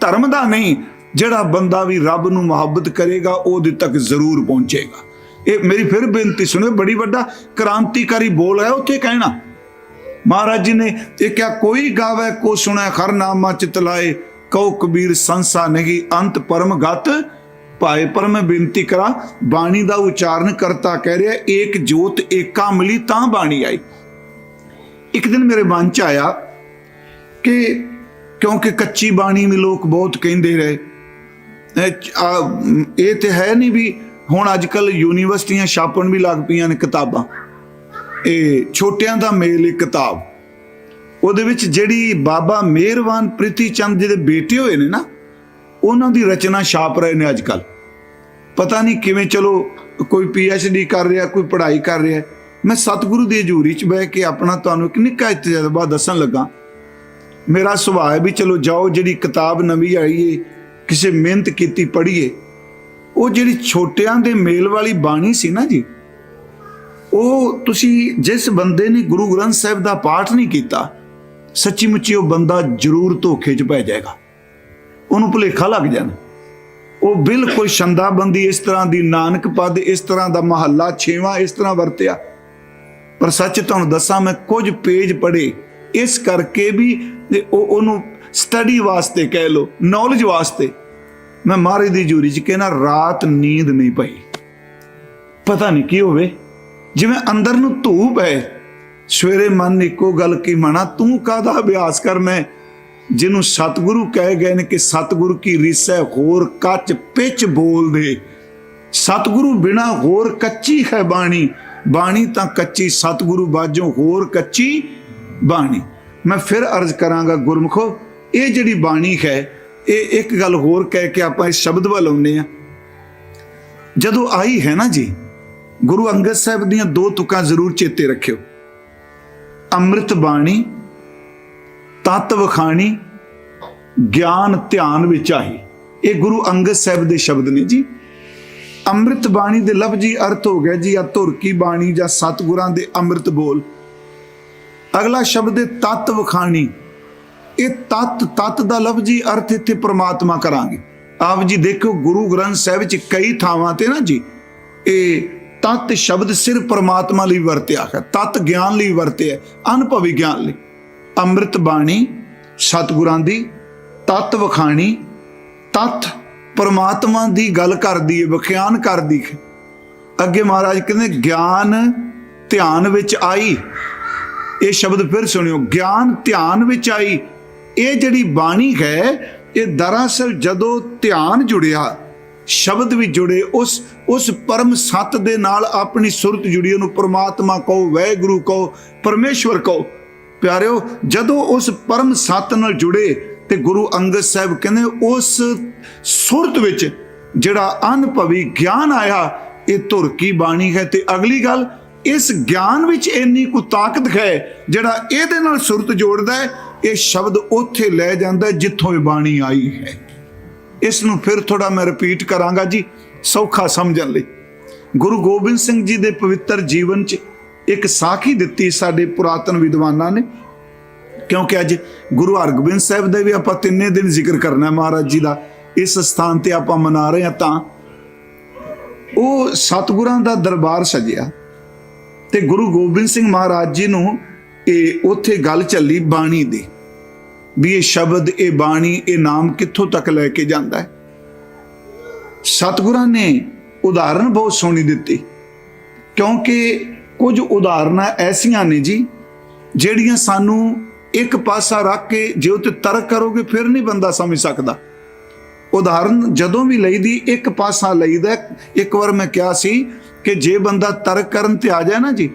Speaker 1: ਧਰਮ ਦਾ ਨਹੀਂ। ਜਿਹੜਾ ਬੰਦਾ ਵੀ ਰੱਬ ਨੂੰ ਮੁਹੱਬਤ ਕਰੇਗਾ ਉਹਦੇ ਤੱਕ ਜ਼ਰੂਰ ਪਹੁੰਚੇਗਾ। ਇਹ ਮੇਰੀ ਫਿਰ ਬੇਨਤੀ ਸੁਣੋ, ਬੜੀ ਵੱਡਾ ਕ੍ਰਾਂਤੀਕਾਰੀ ਬੋਲ ਹੈ ਉੱਥੇ ਕਹਿਣਾ। ਮਹਾਰਾਜ ਜੀ ਨੇ ਇਹ ਕਿਹਾ, ਕੋਈ ਗਾਵੇ ਕੋ ਸੁਣੈ ਹਰ ਨਾਮਾ ਚਿਤ ਲਾਏ ਕਹੋ ਕਬੀਰ ਸੰਸਾ ਨਹੀਂ ਅੰਤ ਪਰਮ ਗਤ ਪਾਏ। ਪਰ ਮੈਂ ਬੇਨਤੀ ਕਰਾਂ, ਬਾਣੀ ਦਾ ਉਚਾਰਨ ਕਰਤਾ ਕਹਿ ਰਿਹਾ ਏਕ ਜੋਤ ਏਕਾ ਮਿਲੀ ਤਾਂ ਬਾਣੀ ਆਈ। ਇੱਕ ਦਿਨ ਮੇਰੇ ਮਨ ਚ ਆਇਆ ਕਿ ਕਿਉਂਕਿ ਕੱਚੀ ਬਾਣੀ ਵੀ ਲੋਕ ਬਹੁਤ ਕਹਿੰਦੇ ਰਹੇ, ਇਹ ਤੇ ਹੈ ਨਹੀਂ ਵੀ ਹੁਣ ਅੱਜ ਕੱਲ ਯੂਨੀਵਰਸਿਟੀਆਂ ਛਾਪਣ ਵੀ ਲੱਗ ਪਈਆਂ ਨੇ ਕਿਤਾਬਾਂ। ਇਹ ਛੋਟਿਆਂ ਦਾ ਮੇਲ ਇੱਕ ਕਿਤਾਬ, ਉਹਦੇ ਵਿੱਚ ਜਿਹੜੀ ਬਾਬਾ ਮਿਹਰਬਾਨ ਪ੍ਰੀਤੀ ਚੰਦ ਜੀ ਦੇ ਬੇਟੇ ਹੋਏ ਨੇ ਨਾ, ਉਹਨਾਂ ਦੀ ਰਚਨਾ ਛਾਪ ਰਹੇ ਨੇ ਅੱਜ ਕੱਲ। ਪਤਾ ਨਹੀਂ ਕਿਵੇਂ, ਚਲੋ ਕੋਈ PhD ਕਰ ਰਿਹਾ, ਕੋਈ ਪੜ੍ਹਾਈ ਕਰ ਰਿਹਾ। ਮੈਂ ਸਤਿਗੁਰੂ ਦੀ ਹਜ਼ੂਰੀ 'ਚ ਬਹਿ ਕੇ ਆਪਣਾ ਤੁਹਾਨੂੰ ਇੱਕ ਨਿੱਕਾ ਤਜਰਬਾ ਦੱਸਣ ਲੱਗਾ। ਮੇਰਾ ਸੁਭਾਅ ਹੈ ਵੀ ਚਲੋ ਜਾਓ, ਜਿਹੜੀ ਕਿਤਾਬ ਨਵੀਂ ਆਈ ਏ ਕਿਸੇ ਮਿਹਨਤ ਕੀਤੀ ਪੜ੍ਹੀਏ। ਉਹ ਜਿਹੜੀ ਛੋਟਿਆਂ ਦੇ ਮੇਲ ਵਾਲੀ ਬਾਣੀ ਸੀ ਨਾ ਜੀ, ਉਹ ਤੁਸੀਂ ਜਿਸ ਬੰਦੇ ਨੇ ਗੁਰੂ ਗ੍ਰੰਥ ਸਾਹਿਬ ਦਾ ਪਾਠ ਨਹੀਂ ਕੀਤਾ, ਸੱਚੀ ਮੁੱਚੀ ਉਹ ਬੰਦਾ ਜ਼ਰੂਰ ਧੋਖੇ 'ਚ ਪੈ ਜਾਏਗਾ, ਉਹਨੂੰ ਭੁਲੇਖਾ ਲੱਗ ਜਾਣਾ। ਉਹ ਬਿਲਕੁਲ ਛੰਦਾਬੰਦੀ ਇਸ ਤਰ੍ਹਾਂ ਦੀ, ਨਾਨਕ ਪਦ ਇਸ ਤਰ੍ਹਾਂ ਦਾ, ਮਹੱਲਾ 6ਵਾਂ ਇਸ ਤਰ੍ਹਾਂ ਵਰਤਿਆ। ਪਰ ਸੱਚ ਤੁਹਾਨੂੰ ਦੱਸਾਂ, ਮੈਂ ਕੁਝ ਪੇਜ ਪੜ੍ਹੇ ਇਸ ਕਰਕੇ ਵੀ ਉਹਨੂੰ ਸਟੱਡੀ ਵਾਸਤੇ ਕਹਿ ਲਓ, ਨੌਲੇਜ ਵਾਸਤੇ। ਮੈਂ ਮਹਾਰਾਜ ਦੀ ਹਜ਼ੂਰੀ 'ਚ ਕਹਿਣਾ, ਰਾਤ ਨੀਂਦ ਨਹੀਂ ਪਈ। ਪਤਾ ਨਹੀਂ ਕੀ ਹੋਵੇ, ਜਿਵੇਂ ਅੰਦਰ ਨੂੰ ਧੂਪ ਹੈ। ਸਵੇਰੇ ਮਨ ਨੇ ਇੱਕੋ ਗੱਲ ਕੀ, ਮਨਾ ਤੂੰ ਕਾਹਦਾ ਅਭਿਆਸ ਕਰਨਾ ਹੈ? ਜਿਹਨੂੰ ਸਤਿਗੁਰੂ ਕਹਿ ਗਏ ਨੇ ਕਿ ਸਤਿਗੁਰੂ ਕੀ ਰੀਸੈ ਹੋਰ ਕੱਚ ਪਿੱਚ ਬੋਲਦੇ। ਸਤਿਗੁਰੂ ਬਿਨਾ ਹੋਰ ਕੱਚੀ ਹੈ ਬਾਣੀ, ਬਾਣੀ ਤਾਂ ਕੱਚੀ, ਸਤਿਗੁਰੂ ਬਾਝੋਂ ਹੋਰ ਕੱਚੀ ਬਾਣੀ। ਮੈਂ ਫਿਰ ਅਰਜ਼ ਕਰਾਂਗਾ ਗੁਰਮੁਖੋ, ਇਹ ਜਿਹੜੀ ਬਾਣੀ ਹੈ, ਇਹ ਇੱਕ ਗੱਲ ਹੋਰ ਕਹਿ ਕੇ ਆਪਾਂ ਇਸ ਸ਼ਬਦ ਵੱਲ ਆਉਂਦੇ ਹਾਂ। ਜਦੋਂ ਆਈ ਹੈ ਨਾ ਜੀ, ਗੁਰੂ ਅੰਗਦ ਸਾਹਿਬ ਦੀਆਂ ਦੋ ਤੁਕਾਂ ਜ਼ਰੂਰ ਚੇਤੇ ਰੱਖਿਓ, ਅੰਮ੍ਰਿਤ ਬਾਣੀ ਤਤ ਵਖਾਣੀ ਗਿਆਨ ਧਿਆਨ ਵਿੱਚ ਆਈ। ਇਹ ਗੁਰੂ ਅੰਗਦ ਸਾਹਿਬ ਦੇ ਸ਼ਬਦ ਨੇ ਜੀ। ਅੰਮ੍ਰਿਤ ਬਾਣੀ ਦੇ ਲਫ਼ਜ਼ੀ ਅਰਥ ਹੋ ਗਿਆ ਜੀ ਆ ਧੁਰ ਕੀ ਬਾਣੀ ਜਾਂ ਸਤਿਗੁਰਾਂ ਦੇ ਅੰਮ੍ਰਿਤ ਬੋਲ। ਅਗਲਾ ਸ਼ਬਦ ਹੈ ਤਤ ਵਖਾਣੀ। ਇਹ ਤਤ ਦਾ ਲਫ਼ਜ਼ੀ ਅਰਥ ਇੱਥੇ ਪ੍ਰਮਾਤਮਾ ਕਰਾਂਗੇ। ਆਪ ਜੀ ਦੇਖੋ ਗੁਰੂ ਗ੍ਰੰਥ ਸਾਹਿਬ ਵਿੱਚ ਕਈ ਥਾਵਾਂ ਤੇ ਨਾ ਜੀ ਇਹ ਤਤ ਸ਼ਬਦ ਸਿਰਫ ਪ੍ਰਮਾਤਮਾ ਲਈ ਵਰਤਿਆ ਹੈ, ਤਤ ਗਿਆਨ ਲਈ ਵਰਤਿਆ, ਅਨੁਭਵੀ ਗਿਆਨ ਲਈ। ਅੰਮ੍ਰਿਤ ਬਾਣੀ ਸਤਿਗੁਰਾਂ ਦੀ, ਤਤ ਵਖਾਣੀ, ਤਤ ਪਰਮਾਤਮਾ ਦੀ ਗੱਲ ਕਰਦੀ ਹੈ, ਵਿਖਿਆਨ ਕਰਦੀ ਹੈ। ਅੱਗੇ ਮਹਾਰਾਜ ਕਹਿੰਦੇ ਗਿਆਨ ਧਿਆਨ ਵਿੱਚ ਆਈ। ਇਹ ਸ਼ਬਦ ਫਿਰ ਸੁਣਿਓ, ਗਿਆਨ ਧਿਆਨ ਵਿੱਚ ਆਈ। ਇਹ ਜਿਹੜੀ ਬਾਣੀ ਹੈ ਇਹ ਦਰਅਸਲ ਜਦੋਂ ਧਿਆਨ ਜੁੜਿਆ, ਸ਼ਬਦ ਵੀ ਜੁੜੇ, ਉਸ ਪਰਮ ਸੱਤ ਦੇ ਨਾਲ ਆਪਣੀ ਸੁਰਤ ਜੁੜੀ, ਉਹਨੂੰ ਪਰਮਾਤਮਾ ਕਹੋ, ਵਾਹਿਗੁਰੂ ਕਹੋ, ਪਰਮੇਸ਼ਵਰ ਕਹੋ। ਪਿਆਰਿਓ, ਜਦੋਂ ਉਸ ਪਰਮ ਸੱਤ ਨਾਲ ਜੁੜੇ ਤੇ ਗੁਰੂ ਅੰਗਦ ਸਾਹਿਬ ਕਹਿੰਦੇ ਉਸ ਸੁਰਤ ਵਿੱਚ ਜਿਹੜਾ ਅਨੁਭਵੀ ਗਿਆਨ ਆਇਆ, ਇਹ ਧੁਰ ਕੀ ਬਾਣੀ ਹੈ। ਤੇ ਅਗਲੀ ਗੱਲ, ਇਸ ਗਿਆਨ ਵਿੱਚ ਇੰਨੀ ਕੁ ਤਾਕਤ ਹੈ ਜਿਹੜਾ ਇਹਦੇ ਨਾਲ ਸੁਰਤ ਜੋੜਦਾ ਹੈ, ਇਹ ਸ਼ਬਦ ਉੱਥੇ ਲੈ ਜਾਂਦਾ ਜਿੱਥੋਂ ਇਹ ਬਾਣੀ ਆਈ ਹੈ। ਇਸ ਨੂੰ ਫਿਰ ਥੋੜਾ ਮੈਂ ਰਿਪੀਟ ਕਰਾਂਗਾ ਜੀ, ਸੌਖਾ ਸਮਝਣ ਲਈ। ਗੁਰੂ ਗੋਬਿੰਦ ਸਿੰਘ ਜੀ ਦੇ ਪਵਿੱਤਰ ਜੀਵਨ 'ਚ ਇੱਕ ਸਾਖੀ ਦਿੱਤੀ ਸਾਡੇ ਪੁਰਾਤਨ ਵਿਦਵਾਨਾਂ ਨੇ, ਕਿਉਂਕਿ ਅੱਜ ਗੁਰੂ ਹਰਗੋਬਿੰਦ ਸਾਹਿਬ ਦਾ ਵੀ ਆਪਾਂ 3 ਦਿਨ ਜ਼ਿਕਰ ਕਰਨਾ ਮਹਾਰਾਜ ਜੀ ਦਾ, ਇਸ ਸਥਾਨ ਤੇ ਆਪਾਂ ਮਨਾ ਰਹੇ ਹਾਂ। ਤਾਂ ਉਹ ਸਤਿਗੁਰਾਂ ਦਾ ਦਰਬਾਰ ਸਜਿਆ ਤੇ ਗੁਰੂ ਗੋਬਿੰਦ ਸਿੰਘ ਮਹਾਰਾਜ ਜੀ ਨੂੰ ਇਹ ਉੱਥੇ ਗੱਲ ਚੱਲੀ ਬਾਣੀ ਦੀ, ਵੀ ਇਹ ਸ਼ਬਦ, ਇਹ ਬਾਣੀ, ਇਹ ਨਾਮ ਕਿੱਥੋਂ ਤੱਕ ਲੈ ਕੇ ਜਾਂਦਾ ਹੈ। ਸਤਿਗੁਰਾਂ ਨੇ ਉਦਾਹਰਨ ਬਹੁਤ ਸੋਹਣੀ ਦਿੱਤੀ, ਕਿਉਂਕਿ ਕੁਝ ਉਦਾਹਰਨਾਂ ਐਸੀਆਂ ਨੇ ਜੀ ਜਿਹੜੀਆਂ ਸਾਨੂੰ ਇੱਕ ਪਾਸਾ ਰੱਖ ਕੇ ਜੇ ਉੱਤੇ ਤਰਕ ਕਰੋਗੇ ਫਿਰ ਨਹੀਂ ਬੰਦਾ ਸਮਝ ਸਕਦਾ। ਉਦਾਹਰਨ ਜਦੋਂ ਵੀ ਲਈਦੀ ਇੱਕ ਪਾਸਾ ਲਈਦਾ। ਇੱਕ ਵਾਰ ਮੈਂ ਕਿਹਾ ਸੀ ਕਿ ਜੇ ਬੰਦਾ ਤਰਕ ਕਰਨ ਤੇ ਆ ਜਾਏ ਨਾ ਜੀ,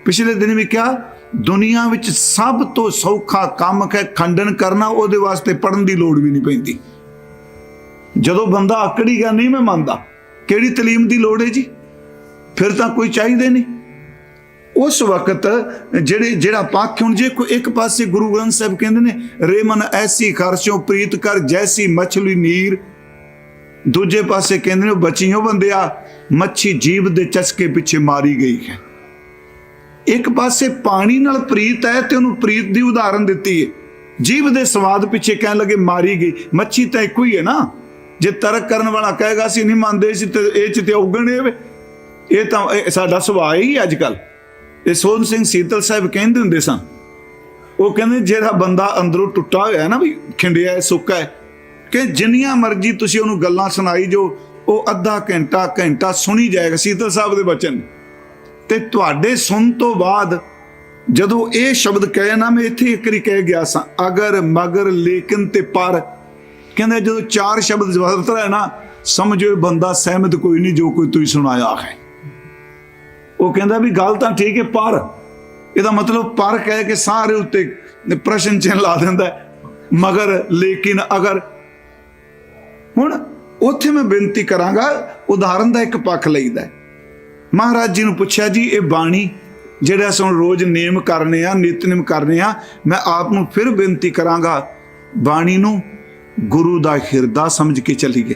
Speaker 1: ਪਿਛਲੇ ਦਿਨ ਵੀ ਕਿਹਾ, ਦੁਨੀਆ ਵਿੱਚ ਸਭ ਤੋਂ ਸੌਖਾ ਕੰਮ ਹੈ ਖੰਡਨ ਕਰਨਾ। ਉਹਦੇ ਵਾਸਤੇ ਪੜ੍ਹਨ ਦੀ ਲੋੜ ਵੀ ਨਹੀਂ ਪੈਂਦੀ। ਜਦੋਂ ਬੰਦਾ ਆਕੜੀ ਗਿਆ ਨਹੀਂ ਮੈਂ ਮੰਨਦਾ, ਕਿਹੜੀ ਤਾਲੀਮ ਦੀ ਲੋੜ ਹੈ ਜੀ? ਫਿਰ ਤਾਂ ਕੋਈ ਚਾਹੀਦੇ ਨਹੀਂ। ਉਸ ਵਕਤ ਜਿਹੜਾ ਪੱਖ, ਹੁਣ ਜੇ ਕੋਈ ਇੱਕ ਪਾਸੇ ਗੁਰੂ ਗ੍ਰੰਥ ਸਾਹਿਬ ਕਹਿੰਦੇ ਨੇ ਰੇ ਮਨ ਐਸੀ ਖਰਚੋਂ ਪ੍ਰੀਤ ਕਰ ਜੈਸੀ ਮਛਲੀ ਨੀਰ, ਦੂਜੇ ਪਾਸੇ ਕਹਿੰਦੇ ਨੇ ਬਚੀਓ ਬੰਦਿਆ ਮੱਛੀ ਜੀਭ ਦੇ ਚਸਕੇ ਪਿੱਛੇ ਮਾਰੀ ਗਈ ਹੈ। ਇੱਕ ਪਾਸੇ ਪਾਣੀ ਨਾਲ ਪ੍ਰੀਤ ਹੈ ਤੇ ਉਹਨੂੰ ਪ੍ਰੀਤ ਦੀ ਉਦਾਹਰਨ ਦਿੱਤੀ ਹੈ, ਜੀਭ ਦੇ ਸਵਾਦ ਪਿੱਛੇ ਕਹਿਣ ਲੱਗੇ ਮਾਰੀ ਗਈ। ਮੱਛੀ ਤਾਂ ਇੱਕੋ ਹੀ ਹੈ ਨਾ। ਜੇ ਤਰਕ ਕਰਨ ਵਾਲਾ ਕਹੇਗਾ ਅਸੀਂ ਨਹੀਂ ਮੰਨਦੇ ਸੀ ਤੇ ਇਹ ਚ ਤੇ ਉਗਣ ਇਹ ਤਾਂ ਸਾਡਾ ਸੁਭਾਅ ਹੀ ਅੱਜ ਕੱਲ। ਇਹ ਸੋਹਣ ਸਿੰਘ ਸੀਤਲ ਸਾਹਿਬ ਕਹਿੰਦੇ ਹੁੰਦੇ ਸਨ, ਉਹ ਕਹਿੰਦੇ ਜਿਹੜਾ ਬੰਦਾ ਅੰਦਰੋਂ ਟੁੱਟਾ ਹੋਇਆ ਨਾ, ਵੀ ਖਿੰਡਿਆ ਸੁੱਕਾ ਹੈ, ਕਿ ਜਿੰਨੀਆਂ ਮਰਜ਼ੀ ਤੁਸੀਂ ਉਹਨੂੰ ਗੱਲਾਂ ਸੁਣਾਈ ਜੋ, ਉਹ ਅੱਧਾ ਘੰਟਾ ਸੁਣੀ ਜਾਏਗਾ। ਸੀਤਲ ਸਾਹਿਬ ਦੇ ਬਚਨ। ਤੇ ਤੁਹਾਡੇ ਸੁਣ ਤੋਂ ਬਾਅਦ ਜਦੋਂ ਇਹ ਸ਼ਬਦ ਕਹੇ ਨਾ, ਮੈਂ ਇੱਥੇ ਇੱਕ ਵਾਰੀ ਕਹਿ ਗਿਆ ਸਾਂ, ਅਗਰ ਮਗਰ ਲੇਕਿਨ ਤੇ ਪਰ, ਕਹਿੰਦੇ ਜਦੋਂ 4 ਸ਼ਬਦ ਵਰਤ ਰਿਹਾ ਨਾ, ਸਮਝੋ ਬੰਦਾ ਸਹਿਮਤ ਕੋਈ ਨਹੀਂ ਜੋ ਕੋਈ ਤੁਸੀਂ ਸੁਣਾਇਆ ਹੈ। ਉਹ ਕਹਿੰਦਾ ਵੀ ਗੱਲ ਤਾਂ ਠੀਕ ਹੈ, ਪਰ ਇਹਦਾ ਮਤਲਬ ਪਰ ਕਹਿ ਕੇ ਸਾਰੇ ਉੱਤੇ ਪ੍ਰਸ਼ਨ ਚਿੰਨ੍ਹ ਲਾ ਦਿੰਦਾ, ਮਗਰ ਲੇਕਿਨ ਅਗਰ। ਹੁਣ ਉੱਥੇ ਮੈਂ ਬੇਨਤੀ ਕਰਾਂਗਾ, ਉਦਾਹਰਨ ਦਾ ਇੱਕ ਪੱਖ ਲਈਦਾ। ਮਹਾਰਾਜ ਜੀ ਨੂੰ ਪੁੱਛਿਆ ਜੀ ਇਹ ਬਾਣੀ ਜਿਹੜਾ ਅਸੀਂ ਰੋਜ਼ ਨੇਮ ਕਰਨੇ ਆ, ਨਿਤਨੇਮ ਕਰਨੇ ਆ, ਮੈਂ ਆਪ ਨੂੰ ਫਿਰ ਬੇਨਤੀ ਕਰਾਂਗਾ ਬਾਣੀ ਨੂੰ ਗੁਰੂ ਦਾ ਹਿਰਦਾ ਸਮਝ ਕੇ ਚੱਲੀਏ।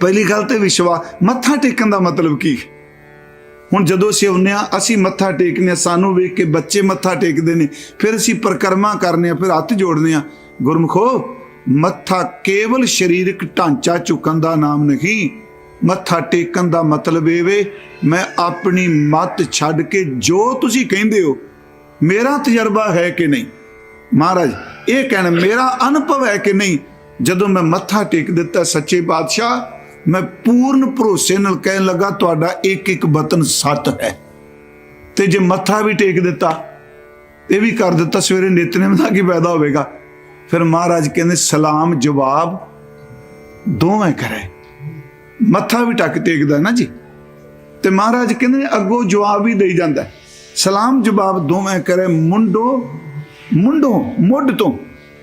Speaker 1: ਪਹਿਲੀ ਗੱਲ ਤੇ ਵਿਸ਼ਵਾਸ। ਮੱਥਾ ਟੇਕਣ ਦਾ ਮਤਲਬ ਕੀ? ਹੁਣ ਜਦੋਂ ਅਸੀਂ ਆਉਂਦੇ ਹਾਂ, ਅਸੀਂ ਮੱਥਾ ਟੇਕਨੇ, ਸਾਨੂੰ ਵੇਖ ਕੇ ਬੱਚੇ ਮੱਥਾ ਟੇਕਦੇ ਨੇ, ਫਿਰ ਅਸੀਂ ਪਰਿਕਰਮਾ ਕਰਨੇ ਆ, ਫਿਰ ਹੱਥ ਜੋੜਨੇ ਆ। ਗੁਰਮੁਖੋ, ਮੱਥਾ ਕੇਵਲ ਸਰੀਰਕ ਢਾਂਚਾ ਚੁੱਕਣ ਦਾ ਨਾਮ ਨਹੀਂ। ਮੱਥਾ ਟੇਕਣ ਦਾ ਮਤਲਬ ਇਹ ਵੇ, ਮੈਂ ਆਪਣੀ ਮੱਤ ਛੱਡ ਕੇ ਜੋ ਤੁਸੀਂ ਕਹਿੰਦੇ ਹੋ ਮੇਰਾ ਤਜਰਬਾ ਹੈ ਕਿ ਨਹੀਂ। ਮਹਾਰਾਜ ਇਹ ਕਹਿਣਾ ਮੇਰਾ ਅਨੁਭਵ ਹੈ ਕਿ ਨਹੀਂ। ਜਦੋਂ ਮੈਂ ਮੱਥਾ ਟੇਕ ਦਿੱਤਾ ਸੱਚੇ ਪਾਤਸ਼ਾਹ, ਮੈਂ ਪੂਰਨ ਭਰੋਸੇ ਨਾਲ ਕਹਿਣ ਲੱਗਾ ਤੁਹਾਡਾ ਇੱਕ ਬਤਨ ਸੱਤ ਹੈ। ਤੇ ਜੇ ਮੱਥਾ ਵੀ ਟੇਕ ਦਿੱਤਾ, ਇਹ ਵੀ ਕਰ ਦਿੱਤਾ, ਸਵੇਰੇ ਨਿਤਨੇਮ ਦਾ ਕੀ ਫਾਇਦਾ ਹੋਵੇਗਾ? ਫਿਰ ਮਹਾਰਾਜ ਕਹਿੰਦੇ ਸਲਾਮ ਜਵਾਬ ਦੋਵੇਂ ਕਰੇ। ਮੱਥਾ ਵੀ ਟੱਕ ਟੇਕਦਾ ਨਾ ਜੀ, ਤੇ ਮਹਾਰਾਜ ਕਹਿੰਦੇ ਅੱਗੋਂ ਜਵਾਬ ਵੀ ਦੇਈ ਜਾਂਦਾ, ਸਲਾਮ ਜਵਾਬ ਦੋਵੇਂ ਕਰੇ। ਮੁੱਢ ਤੋਂ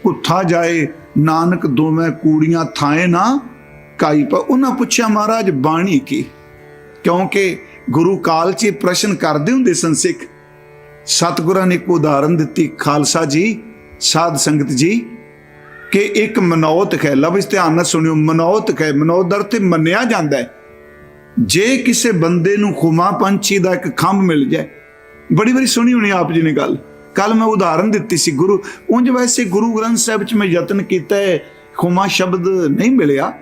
Speaker 1: ਉੱਠਾ ਜਾਏ ਨਾਨਕ ਦੋਵੇਂ ਕੂੜੀਆਂ ਥਾਏ ਨਾ ਕਾਈ ਪਾ। ਉਹਨਾਂ ਪੁੱਛਿਆ ਮਹਾਰਾਜ ਬਾਣੀ ਕੀ? ਕਿਉਂਕਿ ਗੁਰੂ ਕਾਲ 'ਚ ਪ੍ਰਸ਼ਨ ਕਰਦੇ ਹੁੰਦੇ ਸਨ ਸਿੱਖ। ਸਤਿਗੁਰਾਂ ਨੇ ਇੱਕ ਉਦਾਹਰਨ ਦਿੱਤੀ, ਖਾਲਸਾ ਜੀ, ਸਾਧ ਸੰਗਤ ਜੀ, ਕਿ ਇੱਕ ਮਨੌਤ ਹੈ। ਲਫ਼ਜ਼ ਧਿਆਨ ਨਾਲ ਸੁਣਿਓ, ਮਨੌਤ ਹੈ। ਮਨੌਤ ਦਾ ਅਰਥ ਮੰਨਿਆ ਜਾਂਦਾ ਹੈ। ਜੇ ਕਿਸੇ ਬੰਦੇ ਨੂੰ ਖੁਮਾ ਪੰਛੀ ਦਾ ਇੱਕ ਖੰਭ ਮਿਲ ਜਾਏ, ਬੜੀ ਵਾਰੀ ਸੁਣੀ ਹੋਣੀ ਆਪ ਜੀ ਨੇ ਗੱਲ, ਕੱਲ ਮੈਂ ਉਦਾਹਰਨ ਦਿੱਤੀ ਸੀ ਗੁਰੂ, ਉਂਝ ਵੈਸੇ ਗੁਰੂ ਗ੍ਰੰਥ ਸਾਹਿਬ 'ਚ ਮੈਂ ਯਤਨ ਕੀਤਾ ਹੈ, ਖੁਮਾ ਸ਼ਬਦ ਨਹੀਂ ਮਿਲਿਆ,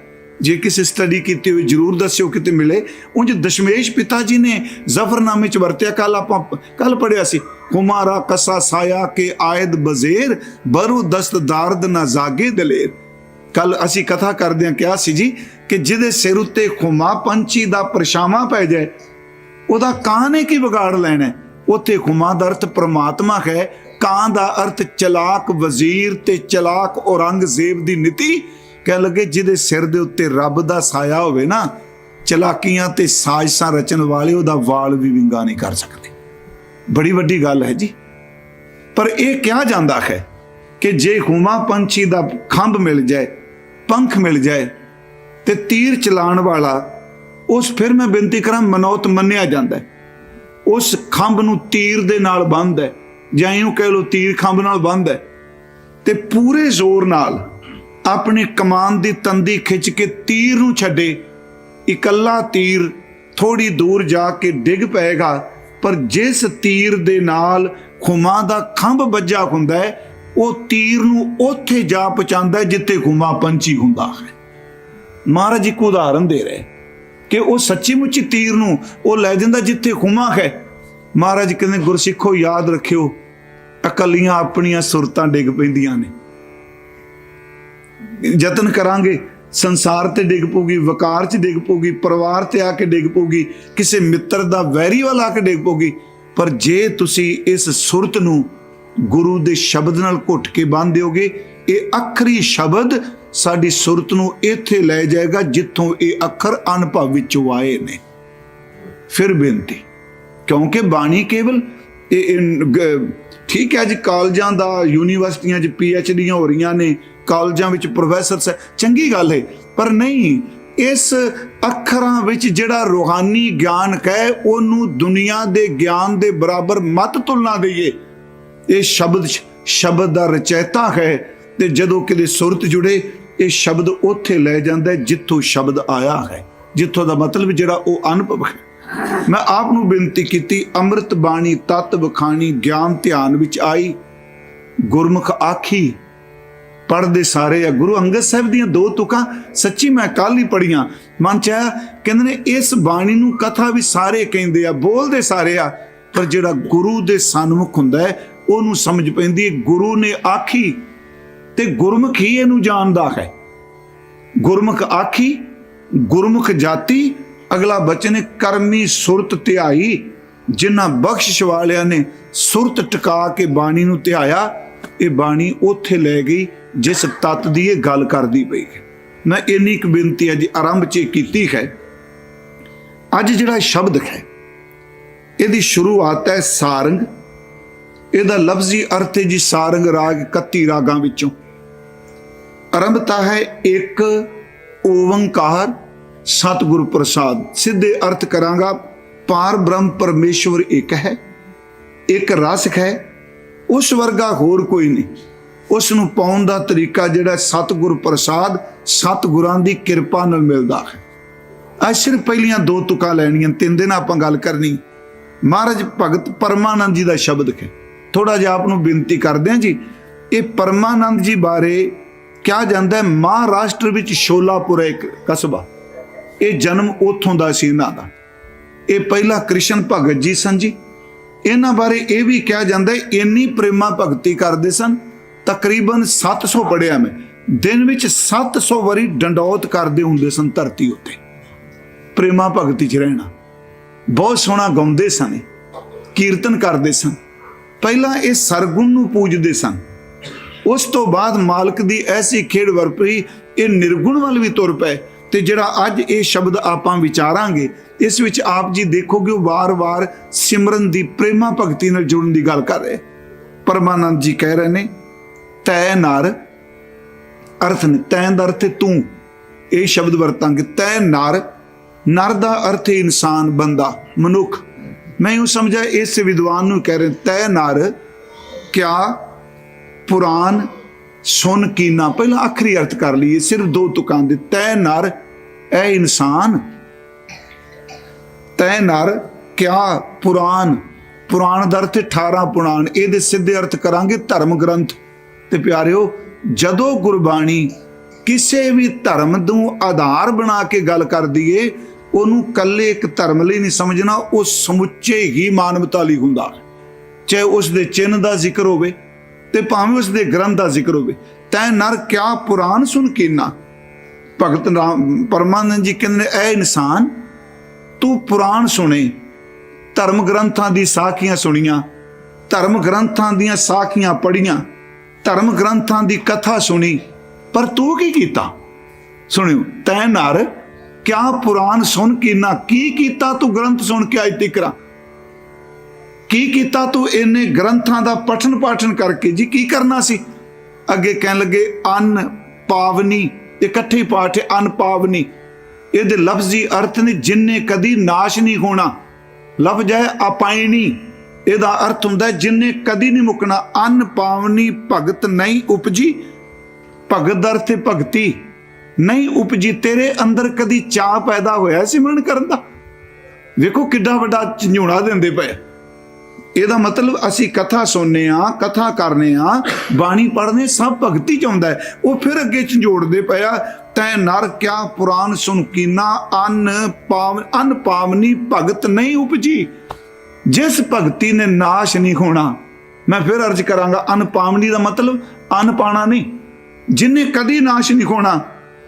Speaker 1: ਜੇ ਕਿਸੇ ਸਟੱਡੀ ਕੀਤੀ ਹੋਈ ਜ਼ਰੂਰ ਦੱਸਿਓ ਕਿਤੇ ਮਿਲੇ। ਉਂਝ ਦਸ਼ਮੇਸ਼ ਪਿਤਾ ਜੀ ਨੇ ਜ਼ਫਰਨਾਮੇ 'ਚ ਵਰਤਿਆ, ਕੱਲ ਪੜਿਆ ਸੀ, ਖੁਮਾਰਾ ਕਸਾ ਸਾਇਆ ਕੇ ਆਇਦ ਬਜ਼ੇਰ ਬਰੂ ਦਸਤ ਦਾਰਦ ਨਾ ਜਾਗੇ ਦਲੇਰ। ਕੱਲ ਅਸੀਂ ਕਥਾ ਕਰਦਿਆਂ ਕਿਹਾ ਸੀ ਜੀ ਕਿ ਜਿਹਦੇ ਸਿਰ ਉੱਤੇ ਖੁਮਾ ਪੰਛੀ ਦਾ ਪਰਛਾਵਾਂ ਪੈ ਜਾਏ, ਉਹਦਾ ਕਾਂ ਨੇ ਕੀ ਵਿਗਾੜ ਲੈਣਾ। ਉੱਥੇ ਖੁਮਾ ਦਾ ਅਰਥ ਪ੍ਰਮਾਤਮਾ ਹੈ, ਕਾਂ ਦਾ ਅਰਥ ਚਲਾਕ ਵਜ਼ੀਰ ਤੇ ਚਲਾਕ ਔਰੰਗਜ਼ੇਬ ਦੀ ਨੀਤੀ। ਕਹਿ ਲੱਗੇ ਜਿਹਦੇ ਸਿਰ ਦੇ ਉੱਤੇ ਰੱਬ ਦਾ ਸਾਇਆ ਹੋਵੇ ਨਾ, ਚਲਾਕੀਆਂ ਤੇ ਸਾਜ਼ਿਸ਼ਾਂ ਰਚਣ ਵਾਲੇ ਉਹਦਾ ਵਾਲ ਵੀ ਵਿੰਗਾ ਨਹੀਂ ਕਰ ਸਕਦੇ। ਬੜੀ ਵੱਡੀ ਗੱਲ ਹੈ ਜੀ। ਪਰ ਇਹ ਕਿਹਾ ਜਾਂਦਾ ਹੈ ਕਿ ਜੇ ਖੁਮਾ ਪੰਛੀ ਦਾ ਖੰਭ ਮਿਲ ਜਾਏ, ਪੰਖ ਮਿਲ ਜਾਏ ਤੇ ਤੀਰ ਚਲਾਉਣ ਵਾਲਾ, ਉਸ ਫਿਰ ਮੈਂ ਬੇਨਤੀ ਕਰਾਂ ਮਨੌਤ ਮੰਨਿਆ ਜਾਂਦਾ ਹੈ। ਉਸ ਖੰਭ ਨੂੰ ਤੀਰ ਦੇ ਨਾਲ ਬੰਨ੍ਹਦਾ ਹੈ, ਜਾਂ ਇਹਨੂੰ ਕਹਿ ਲਓ ਤੀਰ ਖੰਭ ਨਾਲ ਬੰਨ੍ਹਦਾ ਹੈ, ਤੇ ਪੂਰੇ ਜ਼ੋਰ ਨਾਲ ਆਪਣੀ ਕਮਾਨ ਦੀ ਤੰਦੀ ਖਿੱਚ ਕੇ ਤੀਰ ਨੂੰ ਛੱਡੇ। ਇਕੱਲਾ ਤੀਰ ਥੋੜੀ ਦੂਰ ਜਾ ਕੇ ਡਿੱਗ ਪਏਗਾ, ਪਰ ਜਿਸ ਤੀਰ ਦੇ ਨਾਲ ਖੁਮਾ ਦਾ ਖੰਭ ਵੱਜਾ ਹੁੰਦਾ ਹੈ, ਉਹ ਤੀਰ ਨੂੰ ਉੱਥੇ ਜਾ ਪਹੁੰਚਾਉਂਦਾ ਹੈ ਜਿੱਥੇ ਖੁਮਾ ਪੰਛੀ ਹੁੰਦਾ ਹੈ। ਮਹਾਰਾਜ ਇੱਕ ਉਦਾਹਰਨ ਦੇ ਰਹੇ ਕਿ ਉਹ ਸੱਚੀ ਮੁੱਚੀ ਤੀਰ ਨੂੰ ਉਹ ਲੈ ਜਾਂਦਾ ਜਿੱਥੇ ਖੁਮਾ ਹੈ। ਮਹਾਰਾਜ ਕਹਿੰਦੇ ਗੁਰਸਿੱਖੋ ਯਾਦ ਰੱਖਿਓ, ਇਕੱਲੀਆਂ ਆਪਣੀਆਂ ਸੁਰਤਾਂ ਡਿੱਗ ਪੈਂਦੀਆਂ ਨੇ। ਯਤਨ ਕਰਾਂਗੇ ਸੰਸਾਰ ਤੇ ਡਿੱਗ ਪਊਗੀ, ਵਕਾਰ 'ਚ ਡਿੱਗ ਪਊਗੀ, ਪਰਿਵਾਰ ਤੇ ਆ ਕੇ ਡਿੱਗ ਪਊਗੀ, ਕਿਸੇ ਮਿੱਤਰ ਦਾ ਵੈਰੀ ਵੱਲ ਆ ਕੇ ਡਿੱਗ ਪਊਗੀ। ਪਰ ਜੇ ਤੁਸੀਂ ਇਸ ਸੁਰਤ ਨੂੰ ਗੁਰੂ ਦੇ ਸ਼ਬਦ ਨਾਲ ਘੁੱਟ ਕੇ ਬੰਨ੍ਹ ਦਿਓਗੇ, ਇਹ ਆਖਰੀ ਸ਼ਬਦ ਸਾਡੀ ਸੁਰਤ ਨੂੰ ਇੱਥੇ ਲੈ ਜਾਏਗਾ ਜਿੱਥੋਂ ਇਹ ਅੱਖਰ ਅਨੁਭਵ ਵਿੱਚੋਂ ਆਏ ਨੇ। ਫਿਰ ਬੇਨਤੀ, ਕਿਉਂਕਿ ਬਾਣੀ ਕੇਵਲ ਠੀਕ ਹੈ ਜੀ, ਕਾਲਜਾਂ ਦਾ ਯੂਨੀਵਰਸਿਟੀਆਂ 'ਚ PhDਆਂ ਹੋ ਰਹੀਆਂ ਨੇ, ਕਾਲਜਾਂ ਵਿੱਚ ਪ੍ਰੋਫੈਸਰ, ਚੰਗੀ ਗੱਲ ਹੈ, ਪਰ ਨਹੀਂ, ਇਸ ਅੱਖਰਾਂ ਵਿੱਚ ਜਿਹੜਾ ਰੂਹਾਨੀ ਗਿਆਨ ਹੈ ਉਹਨੂੰ ਦੁਨੀਆ ਦੇ ਗਿਆਨ ਦੇ ਬਰਾਬਰ ਮਤ ਤੁਲਨਾ ਦਈਏ। ਇਹ ਸ਼ਬਦ ਦਾ ਰਚੈਤਾ ਹੈ, ਤੇ ਜਦੋਂ ਕਿਤੇ ਸੁਰਤ ਜੁੜੇ ਇਹ ਸ਼ਬਦ ਉੱਥੇ ਲੈ ਜਾਂਦਾ ਜਿੱਥੋਂ ਸ਼ਬਦ ਆਇਆ ਹੈ, ਜਿੱਥੋਂ ਦਾ ਮਤਲਬ ਜਿਹੜਾ ਉਹ ਅਨੁਭਵ ਹੈ। ਮੈਂ ਆਪ ਨੂੰ ਬੇਨਤੀ ਕੀਤੀ, ਅੰਮ੍ਰਿਤ ਬਾਣੀ ਤਤ ਵਖਾਣੀ ਗਿਆਨ ਧਿਆਨ ਵਿੱਚ ਆਈ, ਗੁਰਮੁਖ ਆਖੀ ਪੜ੍ਹਦੇ ਸਾਰੇ ਆ। ਗੁਰੂ ਅੰਗਦ ਸਾਹਿਬ ਦੀਆਂ 2 ਤੁਕਾਂ ਸੱਚੀ ਮੈਂ ਕੱਲ ਹੀ ਪੜ੍ਹੀਆਂ, ਮਨ ਚ ਆਇਆ, ਕਹਿੰਦੇ ਨੇ ਇਸ ਬਾਣੀ ਨੂੰ ਕਥਾ ਵੀ ਸਾਰੇ ਕਹਿੰਦੇ ਆ, ਬੋਲਦੇ ਸਾਰੇ ਆ, ਪਰ ਜਿਹੜਾ ਗੁਰੂ ਦੇ ਸਨਮੁਖ ਹੁੰਦਾ ਹੈ ਉਹਨੂੰ ਸਮਝ ਪੈਂਦੀ ਹੈ ਗੁਰੂ ਨੇ ਆਖੀ, ਤੇ ਗੁਰਮੁਖ ਹੀ ਇਹਨੂੰ ਜਾਣਦਾ ਹੈ। ਗੁਰਮੁਖ ਆਖੀ, ਗੁਰਮੁਖ ਜਾਤੀ। ਅਗਲਾ ਬਚਨ ਕਰਮੀ ਸੁਰਤ ਧਿਆਈ, ਜਿਨ੍ਹਾਂ ਬਖਸ਼ਿਸ਼ ਵਾਲਿਆਂ ਨੇ ਸੁਰਤ ਟਿਕਾ ਕੇ ਬਾਣੀ ਨੂੰ ਧਿਆਇਆ, ਇਹ ਬਾਣੀ ਉੱਥੇ ਲੈ ਗਈ ਜਿਸ ਤੱਤ ਦੀ ਇਹ ਗੱਲ ਕਰਦੀ ਪਈ ਹੈ। ਮੈਂ ਇੰਨੀ ਇੱਕ ਬੇਨਤੀ ਅੱਜ ਆਰੰਭ 'ਚ ਕੀਤੀ ਹੈ। ਅੱਜ ਜਿਹੜਾ ਸ਼ਬਦ ਹੈ ਇਹਦੀ ਸ਼ੁਰੂਆਤ ਹੈ ਸਾਰੰਗ। ਇਹਦਾ ਲਫ਼ਜ਼ੀ ਅਰਥ ਹੈ ਜੀ ਸਾਰੰਗ ਰਾਗ 31 ਰਾਗਾਂ ਵਿੱਚੋਂ। ਆਰੰਭਤਾ ਹੈ ਇੱਕ ਓਵੰਕਾਰ ਸਤਿਗੁਰ ਪ੍ਰਸਾਦ। ਸਿੱਧੇ ਅਰਥ ਕਰਾਂਗਾ, ਪਾਰ ਬ੍ਰਹਮ ਪਰਮੇਸ਼ਵਰ ਇੱਕ ਹੈ, ਇੱਕ ਰਸ ਹੈ, ਉਸ ਵਰਗਾ ਹੋਰ ਕੋਈ ਨਹੀਂ। ਉਸ ਨੂੰ ਪਾਉਣ ਦਾ ਤਰੀਕਾ ਜਿਹੜਾ ਸਤਿਗੁਰ ਪ੍ਰਸਾਦ, ਸਤਿਗੁਰਾਂ ਦੀ ਕਿਰਪਾ ਨਾਲ ਮਿਲਦਾ ਹੈ। ਅੱਜ ਸਿਰਫ ਪਹਿਲੀਆਂ 2 ਤੁਕਾਂ ਲੈਣੀਆਂ, 3 ਦਿਨ ਆਪਾਂ ਗੱਲ ਕਰਨੀ। ਮਹਾਰਾਜ ਭਗਤ ਪਰਮਾਨੰਦ ਜੀ ਦਾ ਸ਼ਬਦ ਹੈ। ਥੋੜਾ ਜਿਹਾ ਆਪ ਨੂੰ ਬੇਨਤੀ ਕਰਦੇ ਹਾਂ ਜੀ, ਇਹ ਪਰਮਾਨੰਦ ਜੀ ਬਾਰੇ ਕਿਹਾ ਜਾਂਦਾ ਹੈ ਮਹਾਰਾਸ਼ਟਰ ਵਿੱਚ ਸ਼ੋਲਾਪੁਰ ਹੈ ਇੱਕ ਕਸਬਾ, ਇਹ ਜਨਮ ਉੱਥੋਂ ਦਾ ਸੀ ਇਹਨਾਂ ਦਾ। ਇਹ ਪਹਿਲਾ ਕ੍ਰਿਸ਼ਨ ਭਗਤ ਜੀ ਸਨ ਜੀ। ਇਹਨਾਂ ਬਾਰੇ ਇਹ ਵੀ ਕਿਹਾ ਜਾਂਦਾ ਹੈ ਇੰਨੀ ਪ੍ਰੇਮਾ ਭਗਤੀ ਕਰਦੇ ਸਨ, ਤਕਰੀਬਨ 700 ਪੜ੍ਹਿਆ ਮੈਂ, ਦਿਨ ਵਿੱਚ 700 ਵਾਰੀ ਡੰਡੌਤ ਕਰਦੇ ਹੁੰਦੇ ਸਨ ਧਰਤੀ ਉੱਤੇ। ਪ੍ਰੇਮਾ ਭਗਤੀ 'ਚ ਰਹਿਣਾ, ਬਹੁਤ ਸੋਹਣਾ ਗਾਉਂਦੇ ਸਨ, ਕੀਰਤਨ ਕਰਦੇ ਸਨ। ਪਹਿਲਾਂ ਇਹ ਸਰਗੁਣ ਨੂੰ ਪੂਜਦੇ ਸਨ, ਉਸ ਤੋਂ ਬਾਅਦ ਮਾਲਕ ਦੀ ਐਸੀ ਖੇਡ ਵਰਪਰੀ, ਇਹ ਨਿਰਗੁਣ ਵੱਲ ਵੀ ਤੁਰ ਪਏ। ਤੇ ਜਿਹੜਾ ਅੱਜ ਇਹ ਸ਼ਬਦ ਆਪਾਂ ਵਿਚਾਰਾਂਗੇ, ਇਸ ਵਿੱਚ ਆਪ ਜੀ ਦੇਖੋਗੇ ਉਹ ਵਾਰ-ਵਾਰ ਸਿਮਰਨ ਦੀ ਪ੍ਰੇਮਾ ਭਗਤੀ ਨਾਲ ਜੁੜਨ ਦੀ ਗੱਲ ਕਰ ਰਹੇ। ਪਰਮਾਨੰਦ ਜੀ ਕਹਿ ਰਹੇ ਨੇ ਤੈ ਨਰ, ਅਰਥ ਨੇ ਤੈ ਦਾ ਅਰਥ ਤੂੰ, ਇਹ ਸ਼ਬਦ ਵਰਤਾਂਗੇ ਤੈ ਨਰ। ਨਰ ਦਾ ਅਰਥ ਇਨਸਾਨ, ਬੰਦਾ, ਮਨੁੱਖ। ਮੈਂ ਇਹ ਸਮਝਿਆ ਇਸ ਵਿਦਵਾਨ ਨੂੰ ਕਹਿ ਰਹੇ ਤੈ ਨਰ ਕਿਆ ਪੁਰਾਨ ਸੁਨ ਕੀਨਾ। ਪਹਿਲਾਂ ਆਖਰੀ ਅਰਥ ਕਰ ਲਈਏ, ਸਿਰਫ 2 ਤੁਕਾਂ ਦੇ। ਤੈ ਨਰ, ਐ ਇਨਸਾਨ, ਤੈ ਨਰ ਕਿਆ ਪੁਰਾਣ, ਪੁਰਾਣ ਦਾ ਅਰਥ 18 ਪੁਰਾਣ, ਇਹਦੇ ਸਿੱਧੇ ਅਰਥ ਕਰਾਂਗੇ ਧਰਮ ਗ੍ਰੰਥ। ਤੇ ਪਿਆਰਿਓ, ਜਦੋਂ ਗੁਰਬਾਣੀ ਕਿਸੇ ਵੀ ਧਰਮ ਨੂੰ ਆਧਾਰ ਬਣਾ ਕੇ ਗੱਲ ਕਰਦੀ ਏ, ਉਹਨੂੰ ਕੱਲੇ ਇੱਕ ਧਰਮ ਲਈ ਨਹੀਂ ਸਮਝਣਾ, ਉਹ ਸਮੁੱਚੇ ਹੀ ਮਾਨਵਤਾ ਲਈ ਹੁੰਦਾ, ਚਾਹੇ ਉਸ ਦੇ ਚਿੰਨ੍ਹ ਦਾ ਜ਼ਿਕਰ ਹੋਵੇ ਤੇ ਭਾਵੇਂ ਉਸ ਦੇ ਗ੍ਰੰਥ ਦਾ ਜ਼ਿਕਰ ਹੋਵੇ। ਤੈ ਨਰ ਕਿਆ ਪੁਰਾਣ ਸੁਣ ਕੀਨਾ, ਭਗਤ ਪਰਮਾਨੰਦ ਜੀ ਕਹਿੰਦੇ ਐ ਇਨਸਾਨ, ਤੂੰ ਪੁਰਾਣ ਸੁਣੇ, ਧਰਮ ਗ੍ਰੰਥਾਂ ਦੀ ਸਾਖੀਆਂ ਸੁਣੀਆਂ, ਧਰਮ ਗ੍ਰੰਥਾਂ ਦੀਆਂ ਸਾਖੀਆਂ ਪੜ੍ਹੀਆਂ, ਧਰਮ ਗ੍ਰੰਥਾਂ ਦੀ ਕਥਾ ਸੁਣੀ, ਪਰ ਤੂੰ ਕੀ ਕੀਤਾ? ਸੁਣਿਓ, ਤੈ ਨਰ ਕਿਆ ਪੁਰਾਣ ਸੁਣ ਕੀਨਾ, ਕੀ ਕੀਤਾ ਤੂੰ ਗ੍ਰੰਥ ਸੁਣ ਕੇ ਅੱਜ ਤੀਕਰ? ਕੀ ਕੀਤਾ ਤੂੰ ਇਹਨੇ ਗ੍ਰੰਥਾਂ ਦਾ ਪਠਨ ਪਾਠਨ ਕਰਕੇ? ਜੀ ਕੀ ਕਰਨਾ ਸੀ? ਅੱਗੇ ਕਹਿਣ ਲੱਗੇ ਅਨ ਪਾਵਨੀ, ਇਕੱਠੇ ਪਾਠ ਹੈ ਅਨ ਪਾਵਨੀ। ਇਹਦੇ ਲਫ਼ਜ਼ੀ ਅਰਥ ਨੇ ਜਿੰਨੇ ਕਦੀ ਨਾਸ਼ ਨਹੀਂ ਹੋਣਾ। ਲਫ਼ਜ਼ ਹੈ ਅਪਾਇਣੀ, ਇਹਦਾ ਅਰਥ ਹੁੰਦਾ ਜਿੰਨੇ ਕਦੀ ਨਹੀਂ ਮੁੱਕਣਾ। ਅਨ ਪਾਵਨੀ ਭਗਤ ਨਹੀਂ ਉਪਜੀ, ਭਗਤ ਦਾ ਅਰਥ ਹੈ ਭਗਤੀ, ਨਹੀਂ ਉਪਜੀ, ਤੇਰੇ ਅੰਦਰ ਕਦੀ ਚਾਅ ਪੈਦਾ ਹੋਇਆ ਸਿਮਰਨ ਕਰਨ ਦਾ? ਵੇਖੋ ਕਿੱਡਾ ਵੱਡਾ ਝੰਜੋੜਾ ਦਿੰਦੇ ਪਏ। ਇਹਦਾ ਮਤਲਬ ਅਸੀਂ ਕਥਾ ਸੁਣਨੇ ਆ, ਕਥਾ ਕਰਨੇ ਆ, ਬਾਣੀ ਪੜ੍ਹਨੇ, ਸਭ ਭਗਤੀ ਚ ਆਉਂਦਾ ਹੈ। ਉਹ ਫਿਰ ਅੱਗੇ ਝੰਜੋੜਦੇ ਪਿਆ, ਤੈ ਨਰ ਕਿਆ ਪੁਰਾਣ ਸੁਣ ਕੀਨਾ, ਅਨ ਪਾਵਨੀ ਭਗਤ ਨਹੀਂ ਉਪਜੀ, ਜਿਸ ਭਗਤੀ ਨੇ ਨਾਸ਼ ਨਹੀਂ ਹੋਣਾ। ਮੈਂ ਫਿਰ ਅਰਜ਼ ਕਰਾਂਗਾ, ਅਨ ਪਾਵਨੀ ਦਾ ਮਤਲਬ ਅਨ ਪਾਣਾ ਨਹੀਂ, ਜਿੰਨੇ ਕਦੀ ਨਾਸ਼ ਨਹੀਂ ਹੋਣਾ।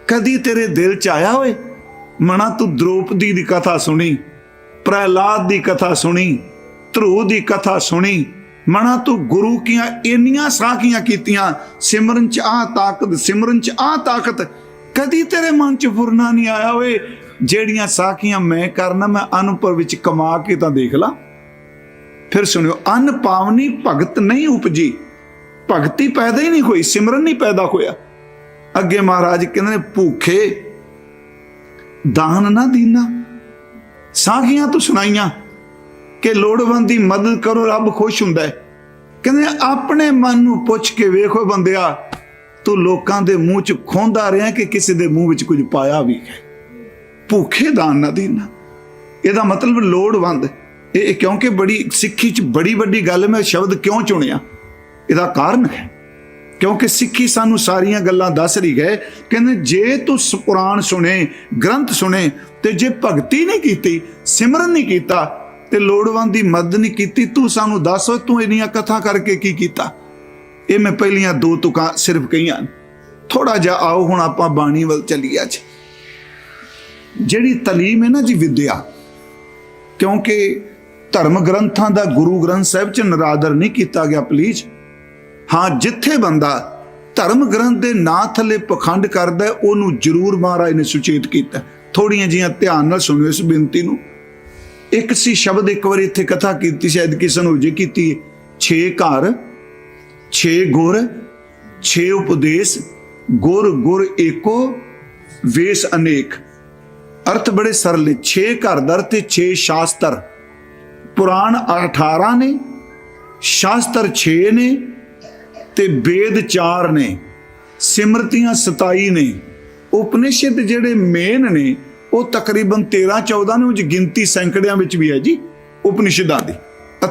Speaker 1: ਕਦੀ ਤੇਰੇ ਦਿਲ ਚ ਆਇਆ ਹੋਏ ਮਣਾ ਤੂੰ ਦ੍ਰੋਪਦੀ ਦੀ ਕਥਾ ਸੁਣੀ, ਪ੍ਰਹਿਲਾਦ ਦੀ ਕਥਾ ਸੁਣੀ, ਧਰੂ ਦੀ ਕਥਾ ਸੁਣੀ, ਮਣਾ ਤੂੰ ਗੁਰੂ ਕੀਆਂ ਇੰਨੀਆਂ ਸਾਖੀਆਂ ਕੀਤੀਆਂ, ਸਿਮਰਨ ਚ ਆਹ ਤਾਕਤ, ਸਿਮਰਨ ਚ ਆਹ ਤਾਕਤ, ਕਦੀ ਤੇਰੇ ਮਨ ਚ ਫੁਰਨਾ ਨਹੀਂ ਆਇਆ ਹੋਏ ਜਿਹੜੀਆਂ ਸਾਖੀਆਂ ਮੈਂ ਕਰਨਾ, ਮੈਂ ਅਨੁਭਵ ਵਿੱਚ ਕਮਾ ਕੇ ਤਾਂ ਦੇਖ ਲਾ। ਫਿਰ ਸੁਣਿਓ, ਅਨ ਪਾਵਨੀ ਭਗਤ ਨਹੀਂ ਉਪਜੀ, ਭਗਤੀ ਪੈਦਾ ਹੀ ਨਹੀਂ ਹੋਈ, ਸਿਮਰਨ ਨਹੀਂ ਪੈਦਾ ਹੋਇਆ। ਅੱਗੇ ਮਹਾਰਾਜ ਕਹਿੰਦੇ ਨੇ ਭੂਖੇ ਦਾਨ ਨਾ ਦੀਨਾ, ਸਾਖੀਆਂ ਤੂੰ ਸੁਣਾਈਆਂ ਕਿ ਲੋੜਵੰਦ ਦੀ ਮਦਦ ਕਰੋ, ਰੱਬ ਖੁਸ਼ ਹੁੰਦਾ ਹੈ। ਕਹਿੰਦੇ ਆਪਣੇ ਮਨ ਨੂੰ ਪੁੱਛ ਕੇ ਵੇਖੋ ਬੰਦਿਆ, ਤੂੰ ਲੋਕਾਂ ਦੇ ਮੂੰਹ ਚ ਖੋਂਦਾ ਰਿਹਾ ਕਿ ਕਿਸੇ ਦੇ ਮੂੰਹ ਵਿੱਚ ਕੁਝ ਪਾਇਆ ਵੀ ਹੈ। ਭੂਖੇ ਦਾਨ ਨਾ ਦੇਣਾ, ਇਹਦਾ ਮਤਲਬ ਲੋੜਵੰਦ। ਇਹ ਕਿਉਂਕਿ ਬੜੀ ਸਿੱਖੀ ਚ ਬੜੀ ਵੱਡੀ ਗੱਲ, ਮੈਂ ਸ਼ਬਦ ਕਿਉਂ ਚੁਣਿਆ, ਇਹਦਾ ਕਾਰਨ ਹੈ ਕਿਉਂਕਿ ਸਿੱਖੀ ਸਾਨੂੰ ਸਾਰੀਆਂ ਗੱਲਾਂ ਦੱਸ ਰਹੀ ਹੈ। ਕਹਿੰਦੇ ਜੇ ਤੂੰ ਪੁਰਾਣ ਸੁਣੇ, ਗ੍ਰੰਥ ਸੁਣੇ, ਤੇ ਜੇ ਭਗਤੀ ਨਹੀਂ ਕੀਤੀ, ਸਿਮਰਨ ਨਹੀਂ ਕੀਤਾ, ਤੇ ਲੋੜਵੰਦ ਦੀ ਮਦਦ ਨਹੀਂ ਕੀਤੀ, ਤੂੰ ਸਾਨੂੰ ਦੱਸ ਤੂੰ ਇੰਨੀਆਂ ਕਥਾ ਕਰਕੇ ਕੀ ਕੀਤਾ? ਇਹ ਮੈਂ ਪਹਿਲੀਆਂ ਦੋ ਤੁਕਾਂ ਸਿਰਫ ਕਹੀਆਂ। ਥੋੜਾ ਜਿਹਾ ਆਓ ਹੁਣ ਆਪਾਂ ਬਾਣੀ ਵੱਲ ਚੱਲੀਏ। ਅੱਜ ਜਿਹੜੀ ਤਾਲੀਮ ਹੈ ਨਾ ਜੀ, ਵਿਦਿਆ, ਕਿਉਂਕਿ ਧਰਮ ਗ੍ਰੰਥਾਂ ਦਾ ਗੁਰੂ ਗ੍ਰੰਥ ਸਾਹਿਬ ਚ ਨਿਰਾਦਰ ਨਹੀਂ ਕੀਤਾ ਗਿਆ ਪਲੀਜ਼। ਹਾਂ, ਜਿੱਥੇ ਬੰਦਾ ਧਰਮ ਗ੍ਰੰਥ ਦੇ ਨਾਂ ਥੱਲੇ ਪਖੰਡ ਕਰਦਾ ਉਹਨੂੰ ਜ਼ਰੂਰ ਮਹਾਰਾਜ ਨੇ ਸੁਚੇਤ ਕੀਤਾ। ਥੋੜੀਆਂ ਜਿਹੀਆਂ ਧਿਆਨ ਨਾਲ ਸੁਣਿਓ ਇਸ ਬੇਨਤੀ ਨੂੰ। ਇੱਕ ਸੀ ਸ਼ਬਦ, ਇੱਕ ਵਾਰੀ ਇੱਥੇ ਕਥਾ ਕੀਤੀ, ਸ਼ਾਇਦ ਕਿਸੇ ਨੂੰ ਜੇ ਕੀਤੀ, 6 ਘਰ 6 ਗੁਰ 6 ਉਪਦੇਸ਼, ਗੁਰ ਗੁਰ ਏਕੋ ਵੇਸ ਅਨੇਕ। ਅਰਥ ਬੜੇ ਸਰਲ। 6 ਘਰ ਦਾ ਅਰਥ 6 ਸ਼ਾਸਤਰ, ਪੁਰਾਣ 18 ਨੇ, ਸ਼ਾਸਤਰ 6 ਨੇ, ਤੇ ਵੇਦ 4 ਨੇ, ਸਿਮਰਤੀਆਂ 27 ਨੇ, ਉਪਨਿਸ਼ਦ ਜਿਹੜੇ ਮੇਨ ਨੇ ਉਹ ਤਕਰੀਬਨ 13-14 ਨੇ, ਉਹ ਗਿਣਤੀ ਸੈਂਕੜਿਆਂ ਵਿੱਚ ਵੀ ਹੈ ਜੀ ਉਪਨਿਸ਼ਦਾਂ ਦੀ।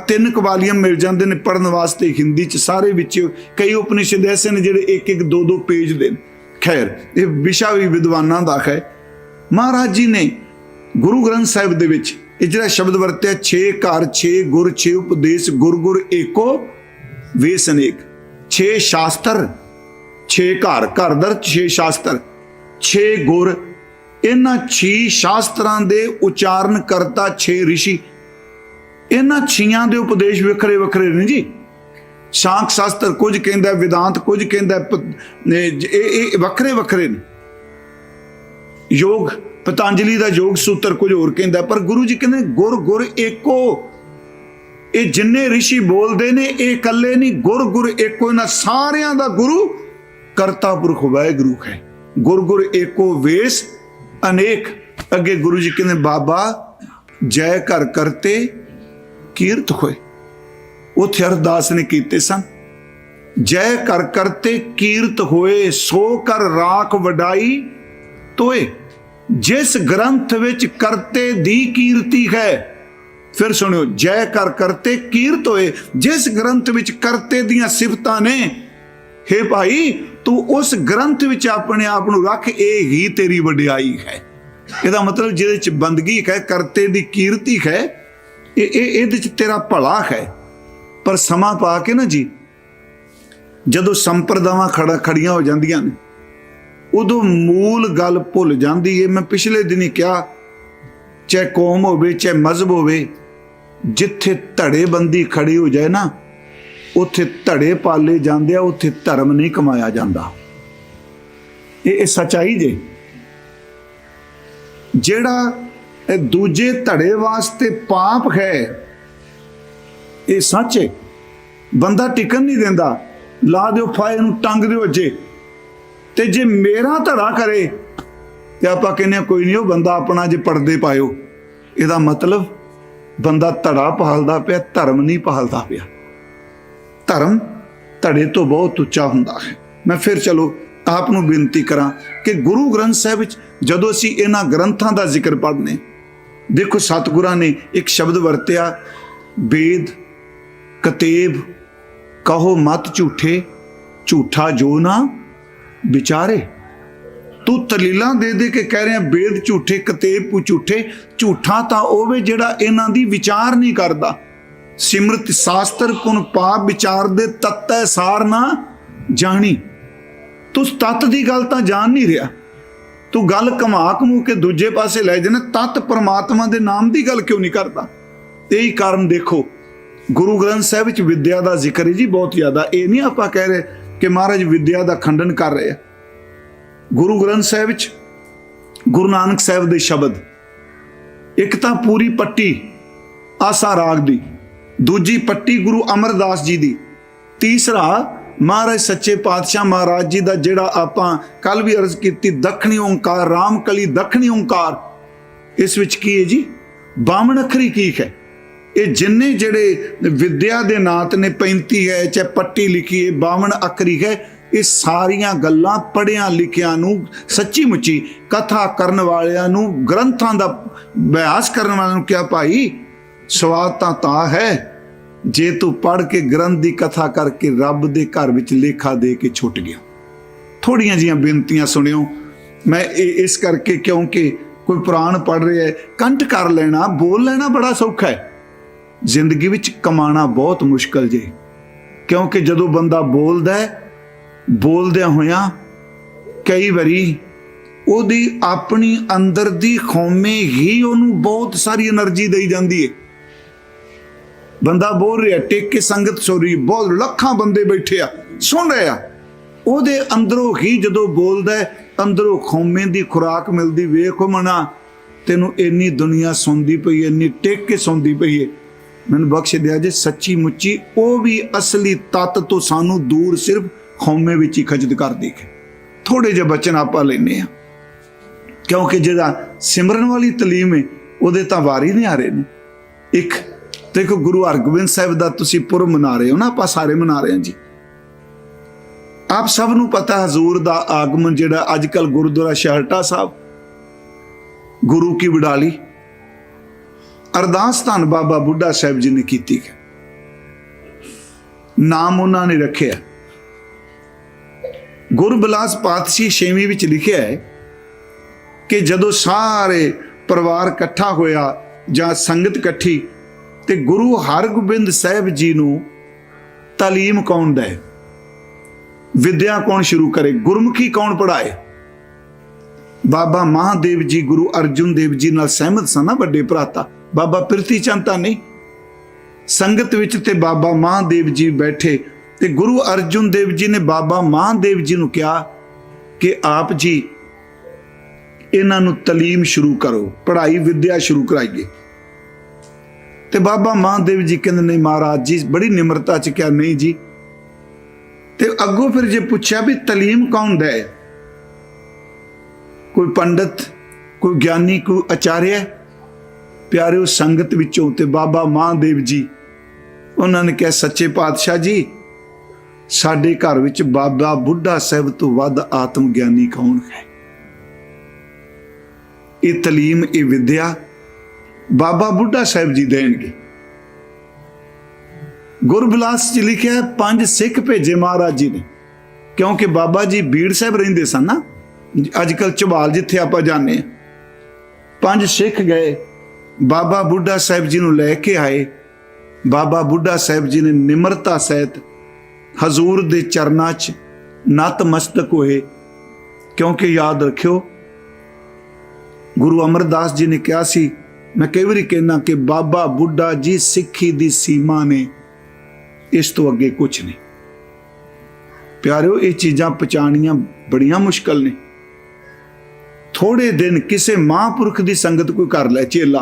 Speaker 1: 3 ਕਵਾਲੀਅਮ ਮਿਲ ਜਾਂਦੇ ਨੇ ਪੜ੍ਹਨ ਵਾਸਤੇ ਹਿੰਦੀ ਚ, ਸਾਰੇ ਵਿੱਚ ਕਈ ਉਪਨਿਸ਼ਦ ਐਸੇ ਨੇ ਜਿਹੜੇ 1-1 2-2 ਪੇਜ ਦੇ। ਖੈਰ, ਇਹ ਵਿਸ਼ਾ ਵੀ ਵਿਦਵਾਨਾਂ ਦਾ ਹੈ। ਮਹਾਰਾਜ ਜੀ ਨੇ ਗੁਰੂ ਗ੍ਰੰਥ ਸਾਹਿਬ ਦੇ ਵਿੱਚ ਇਹ ਜਿਹੜਾ ਸ਼ਬਦ ਵਰਤਿਆ, 6 ਘਰ 6 ਗੁਰ 6 ਉਪਦੇਸ਼, ਗੁਰ ਗੁਰ ਏਕੋ ਵੇਸ ਅਨੇਕ। 6 ਸ਼ਾਸਤਰ, 6 ਘਰ, ਘਰ ਦਰ 6 ਸ਼ਾਸਤਰ, 6 ਗੁਰ। ਇਹਨਾਂ 6 ਸ਼ਾਸਤਰਾਂ ਦੇ ਉਚਾਰਨ ਕਰਤਾ 6 ਰਿਸ਼ੀ। ਇਹਨਾਂ 6 ਦੇ ਉਪਦੇਸ਼ ਵੱਖਰੇ ਵੱਖਰੇ ਨੇ ਜੀ। ਸ਼ਾਂਖ ਸ਼ਾਸਤਰ ਕੁਝ ਕਹਿੰਦਾ, ਵਿਦਾਂਤ ਕੁਝ ਕਹਿੰਦਾ, ਇਹ ਵੱਖਰੇ ਵੱਖਰੇ ਨੇ। ਯੋਗ ਪਤੰਜਲੀ ਦਾ ਯੋਗ ਸੂਤਰ ਕੁਝ ਹੋਰ ਕਹਿੰਦਾ, ਪਰ ਗੁਰੂ ਜੀ ਕਹਿੰਦੇ ਗੁਰ ਗੁਰ ਏਕੋ। ਇਹ ਜਿੰਨੇ ਰਿਸ਼ੀ ਬੋਲਦੇ ਨੇ ਇਹ ਇਕੱਲੇ ਨਹੀਂ, ਗੁਰ ਗੁਰ ਏਕੋ। ਇਹਨਾਂ ਸਾਰਿਆਂ ਦਾ ਗੁਰੂ ਕਰਤਾ ਪੁਰਖ ਵਾਹਿਗੁਰੂ ਹੈ। ਗੁਰ ਗੁਰ ਏਕੋ ਵੇਸ ਅਨੇਕ। ਅੱਗੇ ਗੁਰੂ ਜੀ ਕਹਿੰਦੇ ਬਾਬਾ ਜੈ ਘਰ ਕਰਤੇ ਕੀਰਤ ਹੋਏ। ਉੱਥੇ ਅਰਦਾਸ ਨੇ ਕੀਤੇ ਸਨ, ਜੈ ਘਰ ਕਰਤੇ ਕੀਰਤ ਹੋਏ, ਸੋ ਕਰ ਰਾਖ ਵਡਾਈ ਤੋਏ। जिस ग्रंथ विच करते दी कीर्ति है, फिर सुनियो, जय कर करते कीर्त होए, जिस ग्रंथ विच करते दियां सिफतां ने, हे भाई तू उस ग्रंथ विच अपने आप नूं रख, ये ही तेरी वडियाई है। ਇਹਦਾ मतलब जिहदे च बंदगी है, करते दी कीर्ति है, ਇਹਦੇ ਚ तेरा भला है। पर समा पा के ना जी, जदों संप्रदावां खड़ियां हो जांदियां ने, उदों मूल गल भुल जाती है। मैं पिछले दिन ही कहा, चाहे कौम होवे चाहे मजहब होवे, जिथे धड़ेबंदी खड़ी हो जाए ना, उत्थे धड़े पाले जाते आ, उत्थे धर्म नहीं कमाया जाता। ये सच्चाई जे। जेड़ा दूजे धड़े वास्ते पाप है, ये सच है। बंदा टिकन नहीं देता, ला दो फाए नूं टंग दो अजे, ते जे मेरा धड़ा करे तो आप कहने कोई नहीं, वो बंदा अपना जे पड़दे पायो। ਇਹਦਾ मतलब बंदा धड़ा पालदा पिया, धर्म नहीं पालदा पिया। धर्म धड़े तो बहुत उच्चा हुंदा है। मैं फिर चलो आप नूं बेनती करा कि गुरु ग्रंथ साहिब विच जदों असीं इन्हां ग्रंथां दा जिक्र पढ़ने, देखो सतगुरां ने एक शब्द वरतिया, वेद कतेब कहो मत झूठे, झूठा जो ना विचारे। तू तलीला दे दे के कह रहे हैं वेद झूठे, कतेब झूठे। झूठा तां ओवे जिहड़ा इन्हां दी विचार नहीं करदा। सिमरत शास्त्र कुन पाप विचार दे तत्तै सार ना जानी। तू तत्त दी गल तां जान नहीं रहा, तू गल घमा घमू के दूजे पासे लै जाना। तत्त परमात्मा दे नाम दी गल क्यों नहीं करदा? यही कारण देखो गुरु ग्रंथ साहिब विच विद्या दा जिक्र है जी बहुत ज्यादा। ये नहीं आपां कह रहे कि महाराज विद्या दा खंडन कर रहे हैं। गुरु ग्रंथ साहिब विच गुरु नानक साहिब दे शब्द, एक तां पूरी पट्टी आसा राग दी, दूजी पट्टी गुरु अमरदास जी दी, तीसरा महाराज सच्चे पातशाह महाराज जी दा जिहड़ा आपां कल भी अर्ज कीती दखणी ओंकार, राम कली दखणी ओंकार। इस विच की है जी? 52 अखरी की है। ये जिन्ने जिहड़े विद्या दे नात ने 35 है, चाहे पट्टी लिखी है 52 अखरी है। ये सारियां गल्लां पढ़िया लिखिया नूं, सच्ची मुच्ची कथा करन वालियां नूं, ग्रंथां दा अभ्यास करन वालियां नूं क्या भाई स्वाद तां है जे तू पढ़ के ग्रंथ की कथा करके रब दे घर विच लेखा दे के छुट गया। थोड़ियां जिहियां बेनतियां सुनियो। मैं इस करके क्योंकि कोई पुराण पढ़ रहा है, कंठ कर लेना, बोल लेना बड़ा सौखा है, जिंदगी विच कमाना बहुत मुश्किल जे। क्योंकि जदों बंदा बोलदा है, बोलदियां होया कई बारी ओदी अपनी अंदर दी खौमे ही उन्होंने बहुत सारी एनर्जी दई जाती है। बंदा बोल रहा, टेक के संगत सो रही, बहुत लखां बंदे बैठे आ सुन रहे आ, ओदे अंदरों ही जदों बोलदा है, अंदरों खौमे दी खुराक मिलती। वेखो मना तेनू इन्नी दुनिया सुनती पई है, इन्नी टेक के सुनती पई है। मैनूं बख्श दिया जे सच्ची मुच्ची वो भी असली तत्त तो सानू दूर सिर्फ खौमे विच ही खजद कर दी है। थोड़े जे बचन आपां लैने आ, क्योंकि जिहड़ा सिमरन वाली तलीम है उहदे तां वारी नहीं आ रहे ने। एक देखो गुरु हरगोबिंद साहिब दा तुसीं पुरब मना रहे हो ना, आपां सारे मना रहे हैं जी। आप सब नूं पता हजूर दा आगमन जिहड़ा अजकल गुरुद्वारा शाहटा साहब गुरु की वडाली अरदास धन बाबा बुढ़ा साहिब जी ने की है। नाम उन्होंने रखे है, गुरबिलास पातशाही 6वीं विच लिखिया है कि जदों सारे परिवार इकट्ठा होया जां संगत इकट्ठी, ते गुरु हरगोबिंद साहिब जी नूं तालीम कौन दे, विद्या कौन शुरू करे, गुरमुखी कौन पढ़ाए? बाबा महादेव जी गुरु अर्जुन देव जी नाल सहमत सन ना, वड्डे भराता बाबा पिरती चंद तां नहीं। संगत विच ते बाबा महादेव जी बैठे ते गुरु अर्जुन देव जी ने बाबा महादेव जी नूं कहा कि आप जी इन्हां नूं तालीम शुरू करो, पढ़ाई विद्या शुरू कराइए। ते बाबा महादेव जी कहंदे नहीं महाराज जी, बड़ी निमरता च क्या नहीं जी। ते अगों फिर जे पूछा भी तालीम कौन दे, कोई पंडित, कोई ज्ञानी, कोई आचार्य? प्यारे उस संगत विचों ते बाबा महादेव जी उन्होंने कहा सच्चे पातशाह जी, साडे घर विच बाबा बुढ़ा साहिब तो वध आत्म ज्ञानी कौन है? ये तलीम, ये विद्या बाबा बुढ़ा साहब जी देंगे। गुरबिलास च लिखा है 5 सिख भेजे महाराज जी ने, क्योंकि बाबा जी बीड़ साहब रहिंदे सन ना, अजकल झबाल जिथे आप जाने। 5 सिख गए, बाबा बुढ़ा साहब जी नूं लैके आए। बाबा बुढ़ा साहब जी ने निमरता सहित हजूर दे चरनां च नतमस्तक होए, क्योंकि याद रखियो गुरु अमरदास जी ने कहा सी, मैं कई बार कहना कि बाबा बुढ़ा जी सिक्खी दी सीमा ने, इस तो अगे कुछ नहीं। प्यारिओ ये चीज़ां पछाणियां बड़ियां मुश्किल ने। थोड़े दिन किसी महापुरख की संगत कोई कर लै चेला,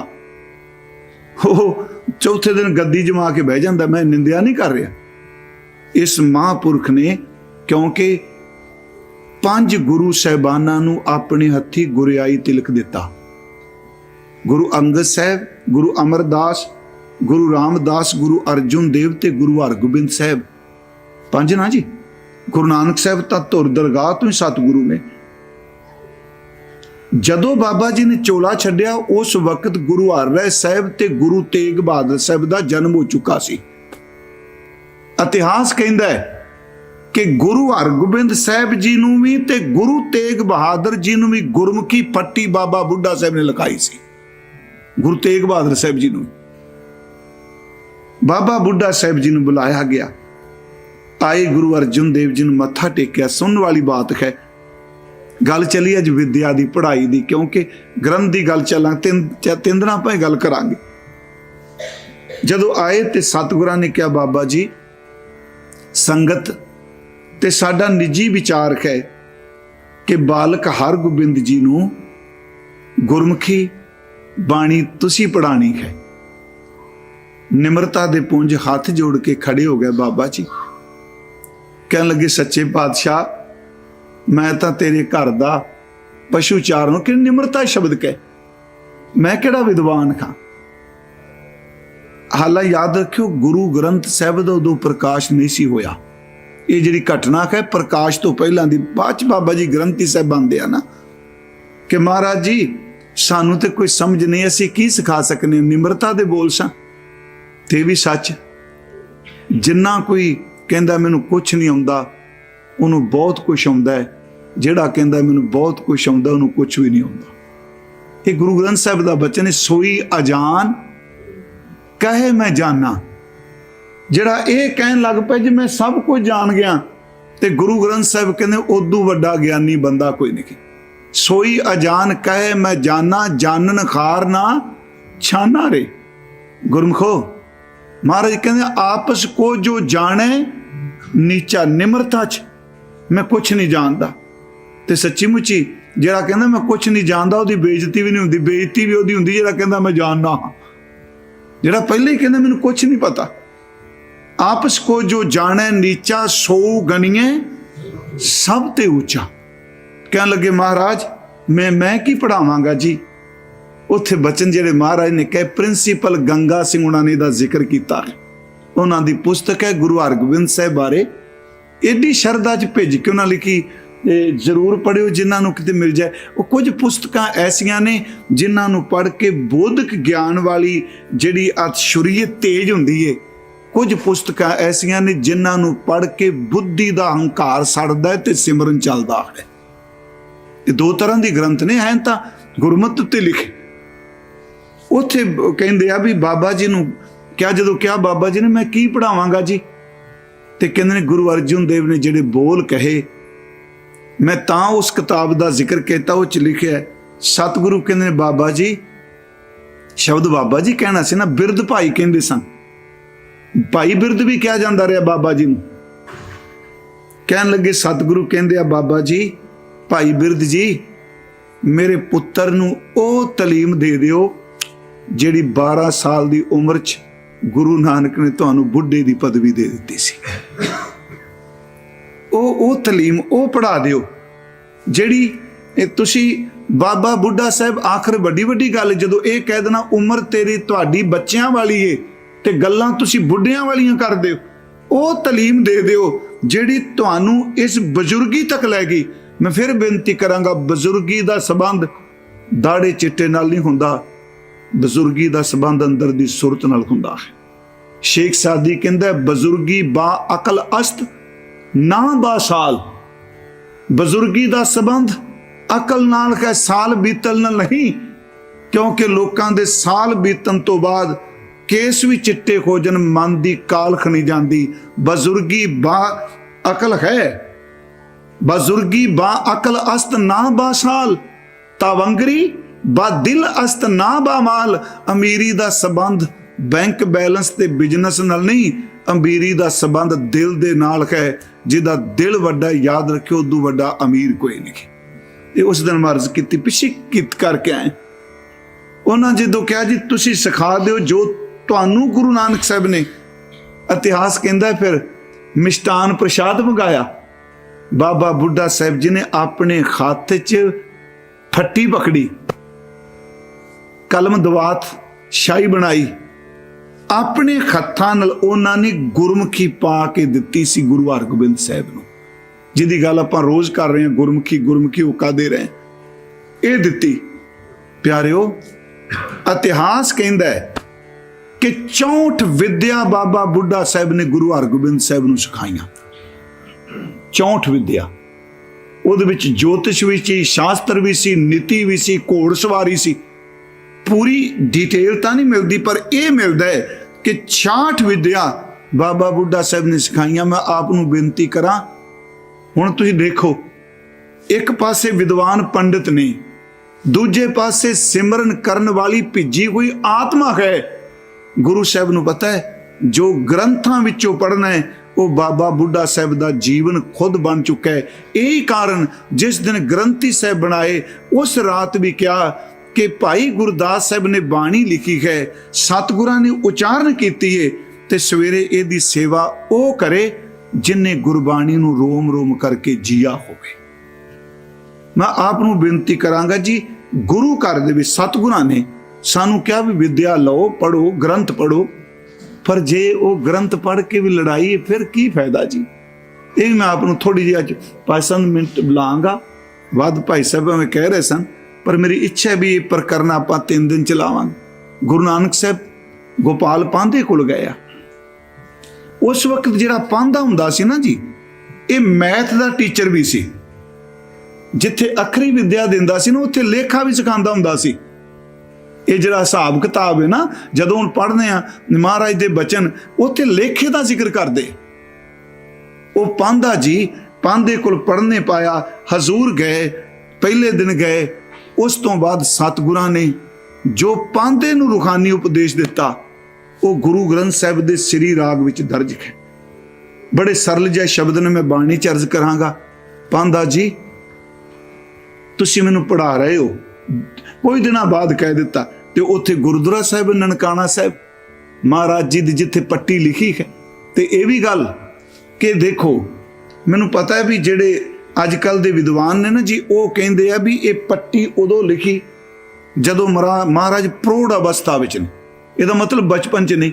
Speaker 1: वो चौथे दिन गद्दी जमा के बह जाता। मैं निंदिया नहीं कर रहा, इस महापुरख ने क्योंकि 5 गुरु साहिबाना नूं अपने हथी गुरियाई तिलक दिता। गुरु अंगद साहब, गुरु अमरदास, गुरु रामदास, गुरु अर्जुन देव ते गुरु हरगोबिंद साहब, 5 ना जी। गुरु नानक साहब तां धुर दरगाह तो ही सतगुरु ने। जदों बाबा जी ने चोला छड्डिया, उस वक्त गुरु हरराय साहब ते गुरु तेग बहादुर साहब का जन्म हो चुका सी। इतिहास कहता है कि गुरु हरगोबिंद साहब जी नूं भी ते गुरु तेग बहादुर जी नूं भी गुरमुखी पट्टी बाबा बुढ़ा साहब ने लिखाई सी। गुरु तेग बहादुर साहब जी नूं बाबा बुढ़ा साहब जी नूं बुलाया गया। आए गुरु अर्जुन देव जी ने मत्था टेकिया। सुनने वाली बात है, गल चली अज विद्या की पढ़ाई की, क्योंकि ग्रंथ की गल चल 3 दिन आप गल करांगे। जदों आए तो सतगुरां ने कहा, बाबा जी संगत ते साडा निजी विचार है कि बालक हरगोबिंद जी नूं गुरमुखी बाणी तुसी पढ़ानी है। निमरता दे पुंज हाथ जोड़ के खड़े हो गए बाबा जी। कहने लगे, सच्चे पातशाह मैं तो तेरे घर दा पशु चारण, कि निमरता शब्द कह, मैं केड़ा विद्वान खां। हालां याद रखियो गुरु ग्रंथ साहिब दा उदों प्रकाश नहीं सी होया। ये जिहड़ी घटना है प्रकाश तो पहलां दी, बाद च बाबा जी ग्रंथी साहिब आंदे आ ना कि महाराज जी सानू तो कोई समझ नहीं, असीं की सिखा सकने। निमरता दे बोल सा ते भी सच। जिन्ना कोई कहंदा मैनू कुछ नहीं आउंदा, उन्होंने बहुत कुछ आउंदा है। जिहड़ा कहंदा मैनू बहुत कुछ आउंदा, उन्होंने कुछ भी नहीं आउंदा। ये गुरु ग्रंथ साहिब दा वचन है, सोई अजान कहे मैं जाना। जिहड़ा ये कहन लग पे जी मैं सब कुछ जान गया, ते गुरु ग्रंथ साहिब कहंदे उदों वड्डा ज्ञानी बंदा कोई नहीं। सोई अजान कहे मैं जाना, जानन खार ना छाना रे। गुरमुखो महाराज कहते आपस को जो जाने नीचा, निमरता च मैं कुछ नहीं जानता। ते सच्ची मुची जिहड़ा कहंदा मैं कुछ नहीं जानता, उसकी बेइज्जती भी नहीं होंदी, बेइज्जती भी उहदी हुंदी जिहड़ा कहंदा मैं जानना हाँ। जिहड़ा पहले ही कहंदा मैनूं कुछ नहीं पता। आपस को जो जाने नीचा, सो गणिए सब ते ऊंचा। कहने लगे महाराज मैं की पढ़ावांगा जी। उत्थे बचन जिहड़े महाराज ने कहे, प्रिंसीपल गंगा सिंह उन्होंने इहदा जिक्र किया है। उन्होंने दी पुस्तक है गुरु हरगोबिंद साहब बारे, एडी शरदा च भेज के उन्होंने लिखी, जरूर पढ़ियो जिन्होंने किते मिल जाए। वो कुछ पुस्तकां ऐसियां ने जिन्होंने पढ़ के बोधक ज्ञान वाली जिहड़ी अशुरीयत तेज हुंदी है, कुछ पुस्तकां ऐसियां ने जिन्होंने पढ़ के बुद्धि का हंकार सड़दा है ते सिमरन चलदा है। ये 2 तरह के ग्रंथ ने, हैं तां गुरमत उत्ते लिखे। उत्थे कहंदे आ भी बाबा जी नूं क्या, जदों क्या बाबा जी ने मैं की पढ़ावांगा जी, ते कहंदे ने गुरु अर्जुन देव ने जिहड़े बोल कहे, मैं तां उस किताब का जिक्र किया, उह च लिखिआ सतगुरु कहंदे ने बाबा जी, शब्द बाबा जी कहना सी ना, बिरद भाई कहंदे सन। भाई बिरद भी कहा जाता रहा बाबा जी नूं। कहन लगे सतगुरु कहंदे आ बाबा जी, भाई बिरद जी मेरे पुत्र नूं ओह तलीम दे दिओ जिहड़ी 12 साल की उम्र च गुरु नानक ने तुहानूं बुढ़े की पदवी दे दी सी। ओ तलीम ओ पढ़ा दिओ जिहड़ी तुसी बाबा बुढ़ा साहब। आखिर वड्डी वड्डी गल जदों ये कह देना उम्र तेरी तुहाडी बच्चियां वाली है ते गल्लां तुसी बुढ़ियां वालियां कर दिओ, ओ तलीम दे दिओ जिहड़ी तुहानूं इस बजुर्गी तक लै गई। मैं फिर बेनती करांगा, बजुर्गी दा संबंध ਦਾੜੇ ਚਿੱਟੇ ਨਾਲ ਨਹੀਂ ਹੁੰਦਾ, ਬਜ਼ੁਰਗੀ ਦਾ ਸੰਬੰਧ ਅੰਦਰ ਦੀ ਸੁਰਤ ਨਾਲ ਹੁੰਦਾ ਹੈ। ਸ਼ੇਖ ਸਾਦੀ ਕਹਿੰਦਾ ਬਜ਼ੁਰਗੀ ਬਾ ਅਕਲ ਅਸਤ ਨਾ ਬਾ ਸਾਲ। ਬਜ਼ੁਰਗੀ ਦਾ ਸੰਬੰਧ ਅਕਲ ਨਾਲ ਹੈ, ਸਾਲ ਬੀਤਣ ਨਾਲ ਨਹੀਂ, ਕਿਉਂਕਿ ਲੋਕਾਂ ਦੇ ਸਾਲ ਬੀਤਣ ਤੋਂ ਬਾਅਦ ਕੇਸ ਵੀ ਚਿੱਟੇ ਹੋ ਜਾਣ, ਮਨ ਦੀ ਕਾਲਖ ਨਹੀਂ ਜਾਂਦੀ। ਬਜ਼ੁਰਗੀ ਬਾ ਅਕਲ ਹੈ, ਬਜ਼ੁਰਗੀ ਬਾ ਅਕਲ ਅਸਤ ਨਾ ਬਾ ਸਾਲ। ਤਾਵੰਗਰੀ ਬਾ ਦਿਲ ਅਸਤ ਨਾ ਬਾ ਮਾਲ। ਅਮੀਰੀ ਦਾ ਸੰਬੰਧ ਬੈਂਕ ਬੈਲੈਂਸ ਤੇ ਬਿਜ਼ਨਸ ਨਾਲ ਨਹੀਂ, ਅਮੀਰੀ ਦਾ ਸੰਬੰਧ ਦਿਲ ਦੇ ਨਾਲ ਹੈ। ਜਿਹਦਾ ਦਿਲ ਵੱਡਾ, ਯਾਦ ਰੱਖਿਓ ਉਦੋਂ ਵੱਡਾ ਅਮੀਰ ਕੋਈ ਨਹੀਂ। ਇਹ ਉਸ ਦਿਨ ਮਰਜ਼ ਕੀਤੀ, ਪਿੱਛੇ ਕਿਤ ਕਰਕੇ ਆਏ। ਉਹਨਾਂ ਜਦੋਂ ਕਿਹਾ ਜੀ ਤੁਸੀਂ ਸਿਖਾ ਦਿਓ ਜੋ ਤੁਹਾਨੂੰ ਗੁਰੂ ਨਾਨਕ ਸਾਹਿਬ ਨੇ, ਇਤਿਹਾਸ ਕਹਿੰਦਾ ਫਿਰ ਮਿਸ਼ਟਾਨ ਪ੍ਰਸ਼ਾਦ ਮੰਗਾਇਆ। ਬਾਬਾ ਬੁੱਢਾ ਸਾਹਿਬ ਜੀ ਨੇ ਆਪਣੇ ਹੱਥ 'ਚ ਫੱਟੀ ਪਕੜੀ, ਕਲਮ ਦਵਾਤ ਸ਼ਾਹੀ ਬਣਾਈ, ਆਪਣੇ ਹੱਥਾਂ ਨਾਲ ਉਹਨਾਂ ਨੇ ਗੁਰਮੁਖੀ ਪਾ ਕੇ ਦਿੱਤੀ ਸੀ ਗੁਰੂ ਹਰਗੋਬਿੰਦ ਸਾਹਿਬ ਨੂੰ, ਜਿਹਦੀ ਗੱਲ ਆਪਾਂ ਰੋਜ਼ ਕਰ ਰਹੇ ਹਾਂ, ਗੁਰਮੁਖੀ ਗੁਰਮੁਖੀ ਹੋਕਾ ਦੇ ਰਹੇ, ਇਹ ਦਿੱਤੀ। ਪਿਆਰਿਓ, ਇਤਿਹਾਸ ਕਹਿੰਦਾ ਹੈ ਕਿ 64 ਵਿਦਿਆ ਬਾਬਾ ਬੁੱਢਾ ਸਾਹਿਬ ਨੇ ਗੁਰੂ ਹਰਗੋਬਿੰਦ ਸਾਹਿਬ ਨੂੰ ਸਿਖਾਈਆਂ। 64 ਵਿਦਿਆ, ਉਹਦੇ ਵਿੱਚ ਜੋਤਿਸ਼ ਵੀ ਸੀ, ਸ਼ਾਸਤਰ ਵੀ ਸੀ, ਨੀਤੀ ਵੀ ਸੀ, ਘੋੜਸਵਾਰੀ ਸੀ। ਪੂਰੀ ਡਿਟੇਲ ਤਾਂ ਨਹੀਂ ਮਿਲਦੀ, ਪਰ ਇਹ ਮਿਲਦਾ ਹੈ ਕਿ 66 ਵਿਦਿਆ ਬਾਬਾ ਬੁੱਢਾ ਸਾਹਿਬ ਨੇ ਸਿਖਾਈਆਂ। ਮੈਂ ਆਪ ਨੂੰ ਬੇਨਤੀ ਕਰਾਂ, ਹੁਣ ਤੁਸੀਂ ਦੇਖੋ, ਇੱਕ ਪਾਸੇ ਵਿਦਵਾਨ ਪੰਡਿਤ ਨੇ, ਦੂਜੇ ਪਾਸੇ ਸਿਮਰਨ ਕਰਨ ਵਾਲੀ ਭਿੱਜੀ ਹੋਈ ਆਤਮਾ ਹੈ। ਗੁਰੂ ਸਾਹਿਬ ਨੂੰ ਪਤਾ ਹੈ ਜੋ ਗ੍ਰੰਥਾਂ ਵਿੱਚੋਂ ਪੜ੍ਹਨਾ ਹੈ ਉਹ ਬਾਬਾ ਬੁੱਢਾ ਸਾਹਿਬ ਦਾ ਜੀਵਨ ਖੁਦ ਬਣ ਚੁੱਕਾ ਹੈ। ਇਹੀ ਕਾਰਨ ਜਿਸ ਦਿਨ ਗ੍ਰੰਥੀ ਸਾਹਿਬ ਬਣਾਏ, ਉਸ ਰਾਤ ਵੀ ਕਿਹਾ ਕਿ ਭਾਈ ਗੁਰਦਾਸ ਸਾਹਿਬ ਨੇ ਬਾਣੀ ਲਿਖੀ ਹੈ, ਸਤਿਗੁਰਾਂ ਨੇ ਉਚਾਰਨ ਕੀਤੀ ਹੈ, ਤੇ ਸਵੇਰੇ ਇਹਦੀ ਸੇਵਾ ਉਹ ਕਰੇ ਜਿਨਨੇ ਗੁਰਬਾਣੀ ਨੂੰ ਰੋਮ ਰੋਮ ਕਰਕੇ ਜੀਆ ਹੋਵੇ। ਮੈਂ ਆਪ ਨੂੰ ਬੇਨਤੀ ਕਰਾਂਗਾ ਜੀ, ਗੁਰੂ ਘਰ ਦੇ ਵਿੱਚ ਸਤਿਗੁਰਾਂ ਨੇ ਸਾਨੂੰ ਕਿਹਾ ਵੀ ਵਿਦਿਆ ਲਓ, ਪੜ੍ਹੋ, ਗ੍ਰੰਥ ਪੜ੍ਹੋ, ਪਰ ਜੇ ਉਹ ਗ੍ਰੰਥ ਪੜ੍ਹ ਕੇ ਵੀ ਲੜਾਈ, ਫਿਰ ਕੀ ਫਾਇਦਾ ਜੀ। ਇਹ ਮੈਂ ਆਪ ਨੂੰ ਥੋੜੀ ਜਿਹੀ ਅੱਜ 5 ਮਿੰਟ ਬੁਲਾਵਾਂਗਾ, ਵੱਧ ਭਾਈ ਸਾਹਿਬ ਐਵੇਂ ਕਹਿ ਰਹੇ ਸਨ, ਪਰ ਮੇਰੀ ਇੱਛਾ ਵੀ ਇਹ ਪ੍ਰਕਰਨ ਆਪਾਂ 3 ਦਿਨ ਚਲਾਵਾਂਗੇ। ਗੁਰੂ ਨਾਨਕ ਸਾਹਿਬ ਗੋਪਾਲ ਪਾਂਧੇ ਕੋਲ ਗਏ ਆ। ਉਸ ਵਕਤ ਜਿਹੜਾ ਪਾਂਧਾ ਹੁੰਦਾ ਸੀ ਨਾ ਜੀ, ਇਹ ਮੈਥ ਦਾ ਟੀਚਰ ਵੀ ਸੀ। ਜਿੱਥੇ ਅੱਖਰੀ ਵਿਦਿਆ ਦਿੰਦਾ ਸੀ ਨਾ, ਉੱਥੇ ਲੇਖਾ ਵੀ ਸਿਖਾਉਂਦਾ ਹੁੰਦਾ ਸੀ। ਇਹ ਜਿਹੜਾ ਹਿਸਾਬ ਕਿਤਾਬ ਹੈ ਨਾ, ਜਦੋਂ ਹੁਣ ਪੜ੍ਹਦੇ ਆ ਮਹਾਰਾਜ ਦੇ ਬਚਨ, ਉੱਥੇ ਲੇਖੇ ਦਾ ਜ਼ਿਕਰ ਕਰਦੇ। ਉਹ ਪਾਂਧਾ ਜੀ ਪਾਂਧੇ ਕੋਲ ਪੜ੍ਹਨੇ ਪਾਇਆ, ਹਜ਼ੂਰ ਗਏ, ਪਹਿਲੇ ਦਿਨ ਗਏ। ਉਸ ਤੋਂ ਬਾਅਦ ਸਤਿਗੁਰਾਂ ਨੇ ਜੋ ਪਾਂਧੇ ਨੂੰ ਰੂਹਾਨੀ ਉਪਦੇਸ਼ ਦਿੱਤਾ, ਉਹ ਗੁਰੂ ਗ੍ਰੰਥ ਸਾਹਿਬ ਦੇ ਸ੍ਰੀ ਰਾਗ ਵਿੱਚ ਦਰਜ ਹੈ। ਬੜੇ ਸਰਲ ਜਿਹੇ ਸ਼ਬਦ ਨੇ, ਮੈਂ ਬਾਣੀ ਚ ਅਰਜ਼ ਕਰਾਂਗਾ। ਪਾਂਧਾ ਜੀ ਤੁਸੀਂ ਮੈਨੂੰ ਪੜ੍ਹਾ ਰਹੇ ਹੋ, ਕੋਈ ਦਿਨਾਂ ਬਾਅਦ ਕਹਿ ਦਿੱਤਾ। ਤੇ ਉੱਥੇ ਗੁਰਦੁਆਰਾ ਸਾਹਿਬ ਨਨਕਾਣਾ ਸਾਹਿਬ ਮਹਾਰਾਜ ਜੀ ਦੀ ਜਿੱਥੇ ਪੱਟੀ ਲਿਖੀ ਹੈ, ਤੇ ਇਹ ਵੀ ਗੱਲ ਕਿ ਦੇਖੋ, ਮੈਨੂੰ ਪਤਾ ਹੈ ਵੀ ਜਿਹੜੇ ਅੱਜ ਕੱਲ ਦੇ ਵਿਦਵਾਨ ਨੇ ਨਾ ਜੀ, ਉਹ ਕਹਿੰਦੇ ਆ ਵੀ ਇਹ ਪੱਟੀ ਉਦੋਂ ਲਿਖੀ ਜਦੋਂ ਮਹਾਰਾਜ ਪ੍ਰੌੜ ਅਵਸਥਾ ਵਿੱਚ ਨੇ। ਇਹਦਾ ਮਤਲਬ ਬਚਪਨ ਚ ਨਹੀਂ।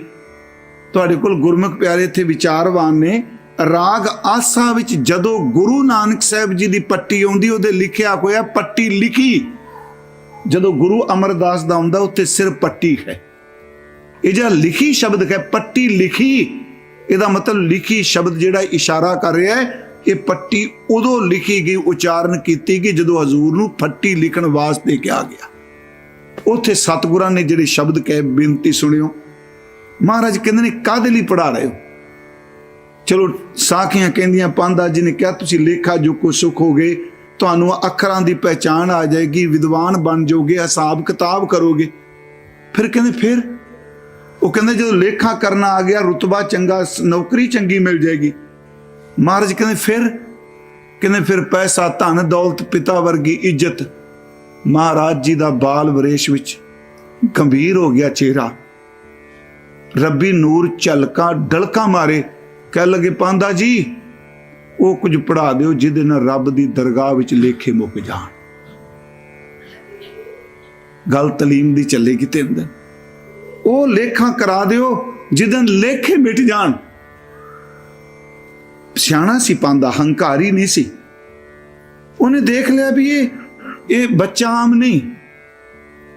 Speaker 1: ਤੁਹਾਡੇ ਕੋਲ ਗੁਰਮੁਖ ਪਿਆਰੇ ਇੱਥੇ ਵਿਚਾਰਵਾਨ ਨੇ, ਰਾਗ ਆਸਾ ਵਿੱਚ ਜਦੋਂ ਗੁਰੂ ਨਾਨਕ ਸਾਹਿਬ ਜੀ ਦੀ ਪੱਟੀ ਆਉਂਦੀ, ਉਹਦੇ ਲਿਖਿਆ ਹੋਇਆ ਪੱਟੀ ਲਿਖੀ। ਜਦੋਂ ਗੁਰੂ ਅਮਰਦਾਸ ਦਾ ਆਉਂਦਾ, ਉੱਥੇ ਸਿਰਫ ਪੱਟੀ ਹੈ। ਇਹ ਜਿਹੜਾ ਲਿਖੀ ਸ਼ਬਦ ਹੈ, ਪੱਟੀ ਲਿਖੀ, ਇਹਦਾ ਮਤਲਬ ਲਿਖੀ ਸ਼ਬਦ ਜਿਹੜਾ ਇਸ਼ਾਰਾ ਕਰ ਰਿਹਾ ਹੈ, ਇਹ ਪੱਟੀ ਉਦੋਂ ਲਿਖੀ ਗਈ, ਉਚਾਰਨ ਕੀਤੀ ਗਈ ਜਦੋਂ ਹਜ਼ੂਰ ਨੂੰ ਫੱਟੀ ਲਿਖਣ ਵਾਸਤੇ ਕਿਹਾ ਗਿਆ। ਉੱਥੇ ਸਤਿਗੁਰਾਂ ਨੇ ਜਿਹੜੇ ਸ਼ਬਦ ਕਹੇ, ਬੇਨਤੀ ਸੁਣਿਓ। ਮਹਾਰਾਜ ਕਹਿੰਦੇ ਨੇ ਕਾਹਦੇ ਲਈ ਪੜ੍ਹਾ ਰਹੇ ਹੋ? ਚਲੋ ਸਾਖੀਆਂ ਕਹਿੰਦੀਆਂ, ਪਾਂਧਾ ਜੀ ਨੇ ਕਿਹਾ ਤੁਸੀਂ ਲੇਖਾ ਜੋਖੋ ਸੁਖ ਹੋ ਗਏ, ਤੁਹਾਨੂੰ ਅੱਖਰਾਂ ਦੀ ਪਹਿਚਾਣ ਆ ਜਾਏਗੀ, ਵਿਦਵਾਨ ਬਣ ਜਾਓਗੇ, ਹਿਸਾਬ ਕਿਤਾਬ ਕਰੋਗੇ। ਫਿਰ ਕਹਿੰਦੇ ਫਿਰ ਉਹ ਕਹਿੰਦੇ ਜਦੋਂ ਲੇਖਾ ਕਰਨਾ ਆ ਗਿਆ, ਰੁਤਬਾ ਚੰਗਾ, ਨੌਕਰੀ ਚੰਗੀ ਮਿਲ ਜਾਏਗੀ। ਮਹਾਰਾਜ ਕਹਿੰਦੇ ਫਿਰ ਪੈਸਾ, ਧਨ ਦੌਲਤ, ਪਿਤਾ ਵਰਗੀ ਇੱਜ਼ਤ। ਮਹਾਰਾਜ ਜੀ ਦਾ ਬਾਲ ਵਰੇਸ਼ ਵਿੱਚ ਗੰਭੀਰ ਹੋ ਗਿਆ ਚਿਹਰਾ, ਰੱਬੀ ਨੂਰ ਝਲਕਾ ਡਲਕਾ ਮਾਰੇ। ਕਹਿ ਲੱਗੇ ਪਾਂਧਾ ਜੀ ਉਹ ਕੁਝ ਪੜ੍ਹਾ ਦਿਓ ਜਿਹਦੇ ਨਾਲ ਰੱਬ ਦੀ ਦਰਗਾਹ ਵਿੱਚ ਲੇਖੇ ਮੁੱਕ ਜਾਣ। ਗੱਲ ਤਲੀਮ ਦੀ ਚੱਲੇਗੀ ਤੇ ਅੰਦਰ ਉਹ ਲੇਖਾਂ ਕਰਾ ਦਿਓ ਜਿਹਦੇ ਨਾਲ ਲੇਖੇ ਮਿਟ ਜਾਣ। ਸਿਆਣਾ ਸੀ ਪਾਂਧਾ, ਹੰਕਾਰੀ ਨਹੀਂ ਸੀ। ਉਹਨੇ ਦੇਖ ਲਿਆ ਵੀ ਇਹ ਬੱਚਾ ਆਮ ਨਹੀਂ,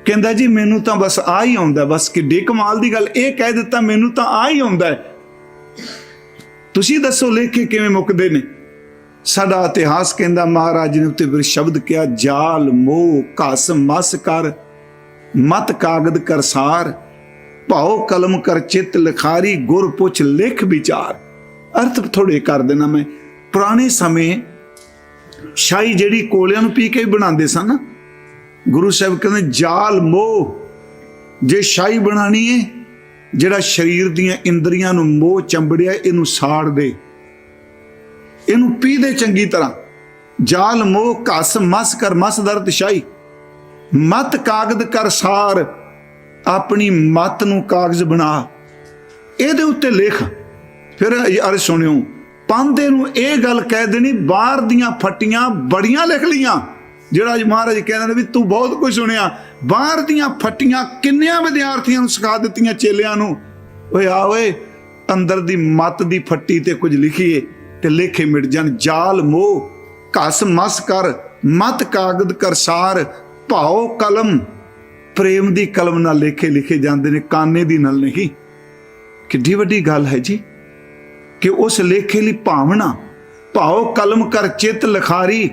Speaker 1: ਕਹਿੰਦਾ ਜੀ ਮੈਨੂੰ ਤਾਂ ਬਸ ਆ ਹੀ ਆਉਂਦਾ, ਬਸ ਕਿੱਡੀ ਕਮਾਲ ਦੀ ਗੱਲ, ਇਹ ਕਹਿ ਦਿੱਤਾ ਮੈਨੂੰ ਤਾਂ ਆ ਹੀ ਆਉਂਦਾ ਹੈ। ਤੁਸੀਂ ਦੱਸੋ ਲੇਖੇ ਕਿਵੇਂ ਮੁੱਕਦੇ ਨੇ? ਸਾਡਾ ਇਤਿਹਾਸ ਕਹਿੰਦਾ ਮਹਾਰਾਜ ਨੇ ਉੱਤੇ ਫਿਰ ਸ਼ਬਦ ਕਿਹਾ, ਜਾਲ ਮੋਹ ਘਸ ਮਸ ਕਰ ਮਤ ਕਾਗਦ ਕਰਸਾਰ, ਭਾਉ ਕਲਮ ਕਰ ਚਿੱਤ ਲਿਖਾਰੀ, ਗੁਰ ਪੁੱਛ ਲਿਖ ਵਿਚਾਰ। ਅਰਥ ਥੋੜੇ ਕਰ ਦੇਣਾ ਮੈਂ। ਪੁਰਾਣੇ ਸਮੇਂ ਸ਼ਾਹੀ ਜਿਹੜੀ ਕੋਲਿਆਂ ਨੂੰ ਪੀ ਕੇ ਬਣਾਉਂਦੇ ਸਨ, ਗੁਰੂ ਸਾਹਿਬ ਕਹਿੰਦੇ ਜਾਲ ਮੋਹ, ਜੇ ਸ਼ਾਹੀ ਬਣਾਣੀ ਹੈ, ਜਿਹੜਾ ਸਰੀਰ ਦੀਆਂ ਇੰਦਰੀਆਂ ਨੂੰ ਮੋਹ ਚੰਬੜਿਆ ਇਹਨੂੰ ਸਾੜ ਦੇ, ਇਹਨੂੰ ਪੀ ਦੇ ਚੰਗੀ ਤਰ੍ਹਾਂ। ਜਾਲ ਮੋਹ ਘਸ ਮਸ ਕਰ, ਮਸ ਦਰਦ ਸ਼ਾਹੀ, ਮਤ ਕਾਗਦ ਕਰ ਸਾਰ, ਆਪਣੀ ਮਤ ਨੂੰ ਕਾਗਜ਼ ਬਣਾ, ਇਹਦੇ ਉੱਤੇ ਲਿਖ। ਫਿਰ ਅਰ ਸੁਣਿਓ, ਪਾਂਦੇ ਨੂੰ ਇਹ ਗੱਲ ਕਹਿ ਦੇਣੀ, ਬਾਹਰ ਦੀਆਂ ਫੱਟੀਆਂ ਬੜੀਆਂ ਲਿਖ ਲੀਆਂ। ਜਿਹੜਾ ਅੱਜ ਮਹਾਰਾਜ ਕਹਿੰਦੇ ਨੇ ਵੀ ਤੂੰ ਬਹੁਤ ਕੁਝ ਸੁਣਿਆ, ਬਾਹਰ ਦੀਆਂ ਫੱਟੀਆਂ ਕਿੰਨਿਆਂ ਵਿਦਿਆਰਥੀਆਂ ਨੂੰ ਸਿਖਾ ਦਿੱਤੀਆਂ, ਚੇਲਿਆਂ ਨੂੰ। ਓਏ ਆ ਓਏ, ਅੰਦਰ ਦੀ ਮਤ ਦੀ ਫੱਟੀ ਤੇ ਕੁਝ ਲਿਖੀਏ ਤੇ ਲੇਖੇ ਮਿਟ ਜਾਣ। ਜਾਲ ਮੋਹ ਘਸ ਮਸ ਕਰ ਮਤ ਕਾਗਦ ਕਰਸਾਰ, ਭਾਉ ਕਲਮ, ਪ੍ਰੇਮ ਦੀ ਕਲਮ ਨਾਲ ਲੇਖੇ ਲਿਖੇ ਜਾਂਦੇ ਨੇ, ਕਾਨੇ ਦੀ ਨਾਲ ਨਹੀਂ। ਕਿੱਡੀ ਵੱਡੀ ਗੱਲ ਹੈ ਜੀ ਕਿ ਉਸ ਲੇਖੇ ਲਈ ਭਾਵਨਾ, ਭਾਉ ਕਲਮ ਕਰ ਚਿੱਤ ਲਿਖਾਰੀ,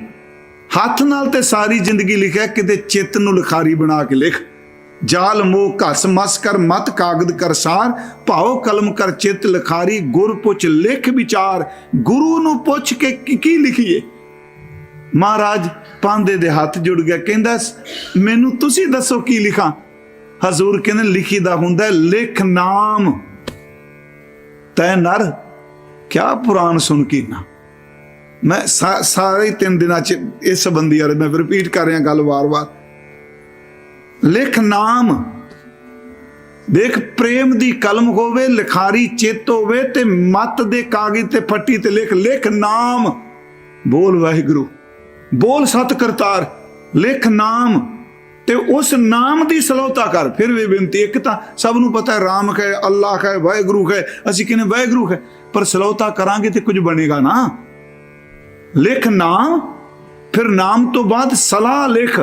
Speaker 1: ਹੱਥ ਨਾਲ ਤੇ ਸਾਰੀ ਜ਼ਿੰਦਗੀ ਲਿਖਿਆ, ਕਿਤੇ ਚਿੱਤ ਨੂੰ ਲਿਖਾਰੀ ਬਣਾ ਕੇ ਲਿਖ। ਜਾਲ ਮੋਹ ਘਸ ਮਸ ਕਰ ਮਤ ਕਾਗਦ ਕਰਸਾਰ, ਭਾਉ ਕਲਮ ਕਰ ਚਿੱਤ ਲਿਖਾਰੀ, ਗੁਰ ਪੁੱਛ ਲਿਖ ਵਿਚਾਰ। ਗੁਰੂ ਨੂੰ ਪੁੱਛ ਕੇ ਕੀ ਲਿਖੀਏ? ਮਹਾਰਾਜ ਪਾਂਦੇ ਦੇ ਹੱਥ ਜੁੜ ਗਿਆ, ਕਹਿੰਦਾ ਮੈਨੂੰ ਤੁਸੀਂ ਦੱਸੋ ਕੀ ਲਿਖਾਂ? ਹਜ਼ੂਰ ਕਹਿੰਦੇ ਲਿਖੀਦਾ ਹੁੰਦਾ ਲਿਖ ਨਾਮ। ਤੈ ਨਰ ਕਿਆ ਪੁਰਾਣ ਸੁਣ ਕੀ ਨਾ। ਮੈਂ ਸਾਰੇ 3 ਦਿਨਾਂ ਚ ਇਸ ਸੰਬੰਧੀ ਯਾਰ ਮੈਂ ਰਿਪੀਟ ਕਰ ਰਿਹਾ ਗੱਲ ਵਾਰ-ਵਾਰ। ਲਿਖ ਨਾਮ, ਦੇਖ ਪ੍ਰੇਮ ਦੀ ਕਲਮ ਹੋਵੇ, ਲਿਖਾਰੀ ਚਿੱਤ ਹੋਵੇ ਤੇ ਮਤ ਦੇ ਕਾਗਜ਼ ਤੇ ਫੱਟੀ ਤੇ ਲਿਖ, ਲਿਖ ਨਾਮ। ਬੋਲ ਵਾਹਿਗੁਰੂ, ਬੋਲ ਸਤ ਕਰਤਾਰ, ਲਿਖ ਨਾਮ ਤੇ ਉਸ ਨਾਮ ਦੀ ਸਲੋਤਾ ਕਰ। ਫਿਰ ਵੀ ਬੇਨਤੀ, ਇੱਕ ਤਾਂ ਸਭ ਨੂੰ ਪਤਾ ਰਾਮ ਹੈ, ਅੱਲਾਹ ਹੈ, ਵਾਹਿਗੁਰੂ ਹੈ, ਅਸੀਂ ਕਹਿੰਦੇ ਵਾਹਿਗੁਰੂ ਹੈ, ਪਰ ਸਲੋਤਾ ਕਰਾਂਗੇ ਤੇ ਕੁਝ ਬਣੇਗਾ ਨਾ। ਲਿਖ ਨਾਮ, ਫਿਰ ਨਾਮ ਤੋਂ ਬਾਅਦ ਸਲਾਹ ਲਿਖ,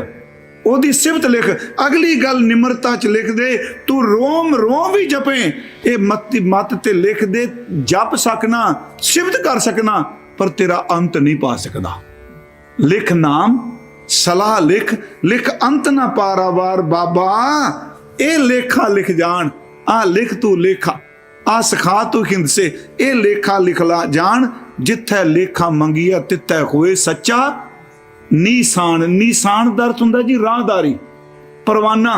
Speaker 1: ਉਹਦੀ ਸਿਫਤ ਲਿਖ। ਅਗਲੀ ਗੱਲ ਨਿਮਰਤਾ ਚ ਲਿਖ ਦੇ, ਤੂੰ ਰੋਮ ਰੋਮ ਵੀ ਜਪੇ, ਇਹ ਮਤ ਤੇ ਲਿਖ ਦੇ, ਜਪ ਸਕਣਾ, ਸਿਫਤ ਕਰ ਸਕਣਾ, ਪਰ ਤੇਰਾ ਅੰਤ ਨਹੀਂ ਪਾ ਸਕਦਾ। ਲਿਖ ਨਾਮ, ਸਲਾਹ ਲਿਖ, ਲਿਖ ਅੰਤ ਨਾ ਪਾਰਾਵਾਰ ਬਾਬਾ। ਇਹ ਲੇਖਾ ਲਿਖ ਜਾਣ, ਆ ਲਿਖ ਤੂੰ ਲੇਖਾ, ਆ ਸਿਖਾ ਤੂੰ ਹਿੰਦਸੇ, ਇਹ ਲੇਖਾ ਲਿਖ ਲਾ ਜਾਣ। ਜਿੱਥੇ ਲੇਖਾ ਮੰਗੀਆ ਤਿੱਥੇ ਹੋਏ ਸੱਚਾ ਨੀਸਾਨ। ਨੀਸਾਨ ਦਾ ਅਰਥ ਹੁੰਦਾ ਜੀ ਰਾਹਦਾਰੀ, ਪਰਵਾਨਾ।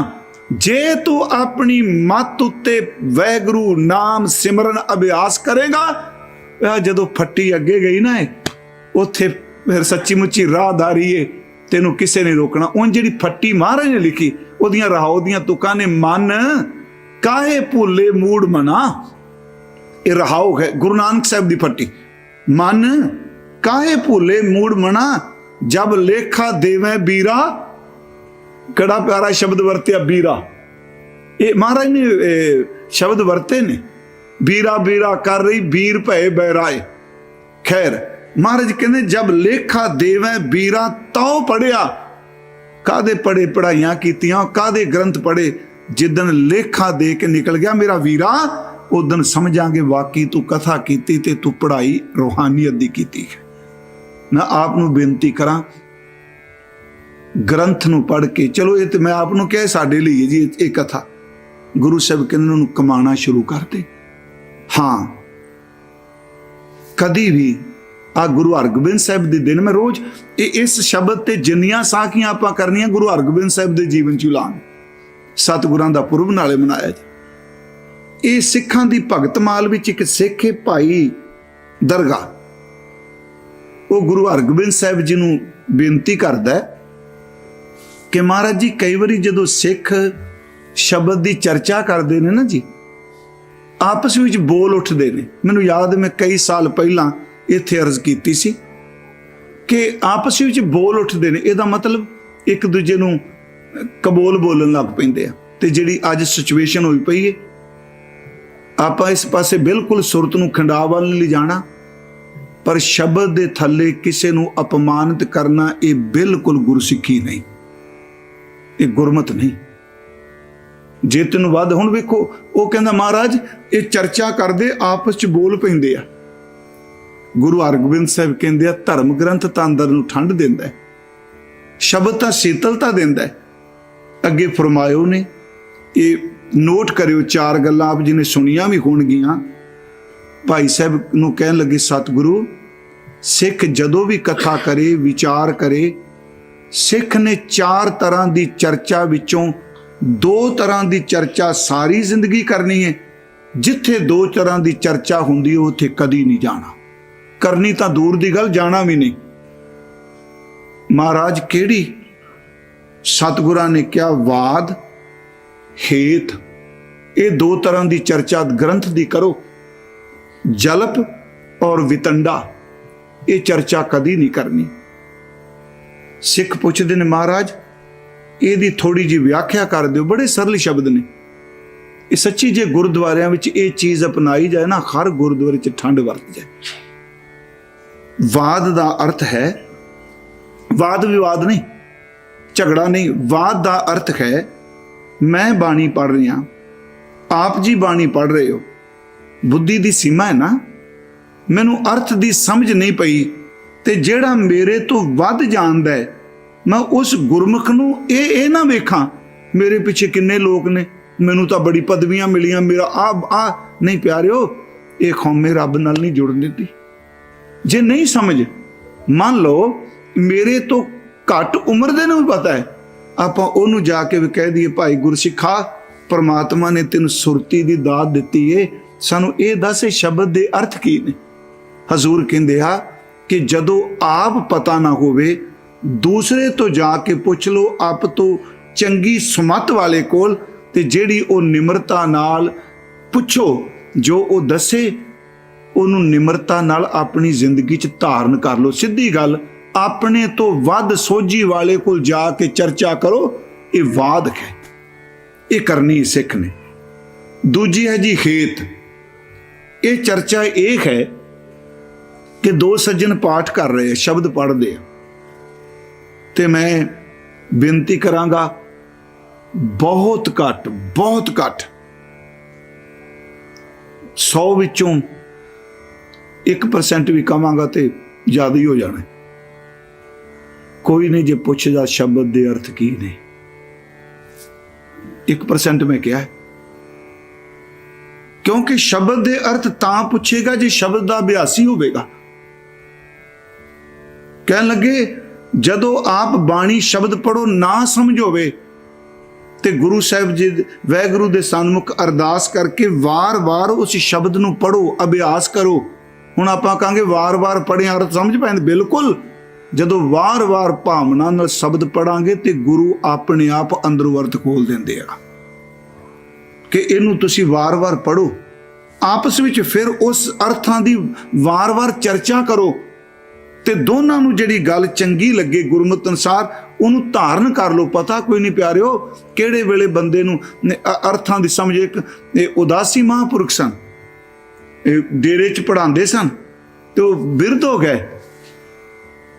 Speaker 1: ਜੇ ਤੂੰ ਆਪਣੀ ਮੱਤ ਉੱਤੇ ਵਾਹਿਗੁਰੂ ਨਾਮ ਸਿਮਰਨ ਅਭਿਆਸ ਕਰੇਗਾ, ਜਦੋਂ ਫੱਟੀ ਅੱਗੇ ਗਈ ਨਾ ਉੱਥੇ ਫਿਰ ਸੱਚੀ ਮੁੱਚੀ ਰਾਹਦਾਰੀ ਏ, ਤੈਨੂੰ ਕਿਸੇ ਨੇ ਰੋਕਣਾ। ਉਹ ਜਿਹੜੀ ਫੱਟੀ ਮਹਾਰਾਜ ਨੇ ਲਿਖੀ, ਉਹਦੀਆਂ ਰਾਹੋਂ ਦੀਆਂ ਤੁਕਾਂ ਨੇ, ਮਨ ਕਾਹੇ ਭੁੱਲੇ ਮੂੜ ਮਨਾ। ਇਹ ਰਹਾਉ ਹੈ ਗੁਰੂ ਨਾਨਕ ਸਾਹਿਬ ਦੀ ਫੱਟੀ। ਮਨ ਕਾਹੇ ਭੁੱਲੇ ਮੂੜ ਮਨਾ, ਜਬ ਲੇਖਾ ਦੇਵੇਂ ਬੀਰਾ। ਕਿਹੜਾ ਪਿਆਰਾ ਸ਼ਬਦ ਵਰਤਿਆ, ਬੀਰਾ। ਇਹ ਮਹਾਰਾਜ ਨੇ ਸ਼ਬਦ ਵਰਤੇ ਨੇ, ਬੀਰਾ ਬੀਰਾ ਕਰ ਰਹੀ ਬੀਰ ਭਏ ਬੈਰਾਏ। ਖੈਰ ਮਹਾਰਾਜ ਕਹਿੰਦੇ ਜਬ ਲੇਖਾ ਦੇਵੇਂ ਬੀਰਾ, ਤਉ ਪੜਿਆ। ਕਾਹਦੇ ਪੜੇ, ਪੜਾਈਆਂ ਕੀਤੀਆਂ, ਕਾਹਦੇ ਗ੍ਰੰਥ ਪੜੇ। ਜਿੱਦਣ ਲੇਖਾ ਦੇ ਕੇ ਨਿਕਲ ਗਿਆ ਮੇਰਾ ਵੀਰਾ, ਉਦਣ ਸਮਝਾਂਗੇ ਵਾਕਈ ਤੂੰ ਕਥਾ ਕੀਤੀ ਤੇ ਤੂੰ ਪੜਾਈ ਰੂਹਾਨੀਅਤ ਦੀ ਕੀਤੀ ਹੈ। ਮੈਂ ਆਪ ਨੂੰ ਬੇਨਤੀ ਕਰਾਂ, ਗ੍ਰੰਥ ਨੂੰ ਪੜ੍ਹ ਕੇ, ਚਲੋ ਇਹ ਤੇ ਮੈਂ ਆਪ ਨੂੰ ਕਿਹਾ ਸਾਡੇ ਲਈ ਹੈ ਜੀ ਇਹ ਕਥਾ, ਗੁਰੂ ਸਾਹਿਬ ਕਹਿੰਦੇ ਉਹਨੂੰ ਕਮਾਉਣਾ ਸ਼ੁਰੂ ਕਰ ਦੇ। ਹਾਂ, ਕਦੀ ਵੀ ਆ ਗੁਰੂ ਹਰਗੋਬਿੰਦ ਸਾਹਿਬ ਦੇ ਦਿਨ ਮੈਂ ਰੋਜ਼ ਇਸ ਸ਼ਬਦ ਤੇ ਜਿੰਨੀਆਂ ਸਾਖੀਆਂ ਆਪਾਂ ਕਰਨੀਆਂ ਗੁਰੂ ਹਰਗੋਬਿੰਦ ਸਾਹਿਬ ਦੇ ਜੀਵਨ ਚ ਲਾਉਣ। ਸਤਿਗੁਰਾਂ ਦਾ ਪੁਰਬ ਨਾਲੇ ਮਨਾਇਆ ਜੀ। ਇਹ ਸਿੱਖਾਂ ਦੀ ਭਗਤ ਮਾਲ ਵਿੱਚ ਇੱਕ ਸਿੱਖ ਭਾਈ ਦਰਗਾਹ, ਉਹ ਗੁਰੂ ਹਰਗੋਬਿੰਦ ਸਾਹਿਬ ਜੀ ਨੂੰ ਬੇਨਤੀ ਕਰਦਾ ਕਿ ਮਹਾਰਾਜ ਜੀ ਕਈ ਵਾਰੀ ਜਦੋਂ ਸਿੱਖ ਸ਼ਬਦ ਦੀ ਚਰਚਾ ਕਰਦੇ ਨੇ ਨਾ ਜੀ, ਆਪਸ ਵਿੱਚ ਬੋਲ ਉੱਠਦੇ ਨੇ। ਮੈਨੂੰ ਯਾਦ ਹੈ ਮੈਂ ਕਈ ਸਾਲ ਪਹਿਲਾਂ ਇੱਥੇ ਅਰਜ਼ ਕੀਤੀ ਸੀ ਕਿ ਆਪਸ ਵਿੱਚ ਬੋਲ ਉੱਠਦੇ ਨੇ, ਇਹਦਾ ਮਤਲਬ ਇੱਕ ਦੂਜੇ ਨੂੰ ਕਬੋਲ ਬੋਲਣ ਲੱਗ ਪੈਂਦੇ ਆ। ਤੇ ਜਿਹੜੀ ਅੱਜ ਸਿਚੁਏਸ਼ਨ ਹੋਈ ਪਈ ਹੈ, ਆਪਾਂ ਇਸ ਪਾਸੇ ਬਿਲਕੁਲ ਸੁਰਤ ਨੂੰ ਖੰਡਾ ਵੱਲ ਨਹੀਂ ਲਿਜਾਣਾ, ਪਰ ਸ਼ਬਦ ਦੇ ਥੱਲੇ ਕਿਸੇ ਨੂੰ ਅਪਮਾਨਿਤ ਕਰਨਾ ਇਹ ਬਿਲਕੁਲ ਗੁਰਸਿੱਖੀ ਨਹੀਂ, ਇਹ ਗੁਰਮਤ ਨਹੀਂ। जे तेन वध हुण वेखो वो कहंदा महाराज ये चर्चा करदे आपस च बोल पैंदे आ। गुरु हरगोबिंद साहिब कहंदे आ धर्म ग्रंथ तां अंदर नूं ठंड दिंदा है, शब्द तां शीतलता दिंदा है। अगे फरमायो ने ये नोट करियो, चार गल्लां आप जी ने सुनिया भी होणगियां। भाई साहब नूं कहण लगे सतगुरु सिख जदों भी कथा करे विचार करे, सिख ने चार तरह की चर्चा विचों दो तरह की चर्चा सारी जिंदगी करनी है। जिथे दो तरह की चर्चा हुंदी उत्थे कदी नहीं जाना, करनी तां दूर की गल, जाना भी नहीं। महाराज केड़ी? सतगुरां ने क्या वाद हेत, ये दो तरह की चर्चा ग्रंथ की करो। जलप और वितंडा ये चर्चा कदी नहीं करनी। सिख पुछदे ने महाराज ਇਹਦੀ थोड़ी जी व्याख्या कर दो। बड़े सरल शब्द ने ये, सच्ची जे गुरुद्वारियां विच ये चीज़ अपनाई जाए ना, हर गुरुद्वारे च ठंड वरत जाए। वाद का अर्थ है, वाद विवाद नहीं, झगड़ा नहीं, वाद का अर्थ है मैं बाणी पढ़ रहा, आप जी बाणी पढ़ रहे हो, बुद्धि की सीमा है ना, मैनू अर्थ की समझ नहीं पई, ते जेड़ा मेरे तो वध जानदा है मैं उस गुरमुख नूं ये ना वेखां मेरे पिछे किन्ने लोग ने, मैनू तो बड़ी पदवियां मिलियां, मेरा आ नहीं प्यारिओ, ये कौमे रब नाल नहीं जुड़न दित्ती। जे नहीं समझ, मान लो मेरे तो घट उम्र दे नूं पता है, आपां ओनूं जाके भी कह दईए भाई गुरसिखा परमात्मा ने तेन सुरती की दात दित्ती है, सानू ये दस शब्द के अर्थ की ने। हजूर कहंदे आ कि जदों आप पता ना होवे दूसरे तो जाके पुछ लो, आप तो चंगी सुमत वाले कोल, ते जेड़ी ओ निमरता नाल पुछो, जो ओ दसे ओनू निमरता नाल अपनी जिंदगी च धारण कर लो। सीधी गल, अपने तो वध सोझी वाले कोल जाके चर्चा करो, ये वाद है, ये करनी सिख ने। दूजी है जी हेत। ये चर्चा एक है कि दो सज्जन पाठ कर रहे हैं, शब्द पढ़ते हैं, ते मैं बेनती करांगा बहुत घट 100 विचों 1% भी कहांगा तो ज्यादा ही हो जाना। कोई नहीं जे पुछदा शब्द दे अर्थ की ने, 1% मैं क्या है, क्योंकि शब्द दे अर्थ तां पुछेगा जे शब्द दा अभ्यासी होवेगा। कहन लगे जदों आप बाणी शब्द पढ़ो ना समझ होवे ते गुरु साहिब जी वैगुरु दे सन्मुख अरदास करके वार वार उस शब्द नूं पढ़ो, अभ्यास करो। हुण आपां कहांगे वार वार पढ़े अर्थ समझ पैंदे, बिल्कुल जदों वार वार भावना नाल शब्द पढ़ांगे ते गुरु अपने आप अंदरों अर्थ खोल दिंदे आ कि इहनूं तुसीं वार वार पढ़ो। आपस विच फिर उस अर्थां दी वार वार चर्चा करो ते दोनों नूं जिहड़ी गल चंगी लगे गुरमत अनुसार उहनूं धारण कर लो। पता कोई नहीं प्यारिओ किहड़े वेले बंदे नूं अर्थां दी समझ। एक उदासी महापुरख सन, डेरे च पढ़ांदे सन ते ओह बिरध हो गए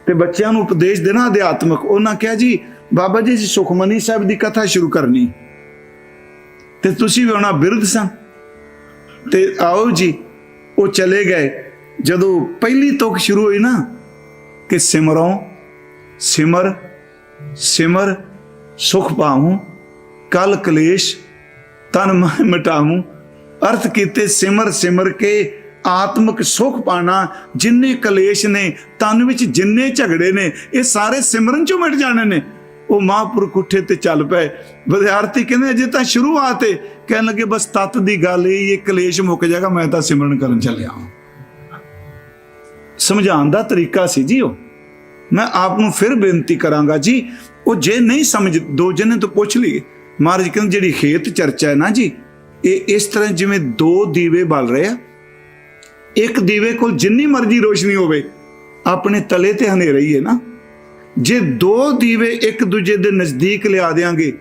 Speaker 1: ते बच्चों नूं उपदेश देना अध्यात्मक। उन्हां कहा जी बाबा जी सुखमनी साहिब दी कथा शुरू करनी ते तुसीं भी उहनां बिरध सन ते आओ जी। वो चले गए। जदों पहली तुक शुरू हुई ना कि सिमरों सिमर सिमर सुख पाऊं, कल कलेश तन मन मिटाऊं, अर्थ कीते सिमर सिमर के आत्मक सुख पाना। जिन्ने कलेश ने तन विच, जिन्ने झगड़े ने, ये सारे सिमरन चों मिट जाने ने। वो महापुरख उठे ते चल पे। विद्यार्थी कहते अजे तां शुरुआत है, कहने लगे बस तत दी गल ये कलेश मुक जाएगा, मैं तां सिमरन करन चलिया। समझाने का तरीका सी जी। मैं आपनूं फिर बेनती करांगा जी, वो जे नहीं समझ, दो जने तो पुछ ली। महाराज कहते जिहड़ी हेत चर्चा है ना जी, ये इस तरह जिवें दो दीवे बल रहे आ, एक दीवे कोल जिन्नी मर्जी रोशनी होवे अपने तले ते हनेरा ही है ना। जे दो दीवे एक दूजे दे नजदीक लिया देंगे,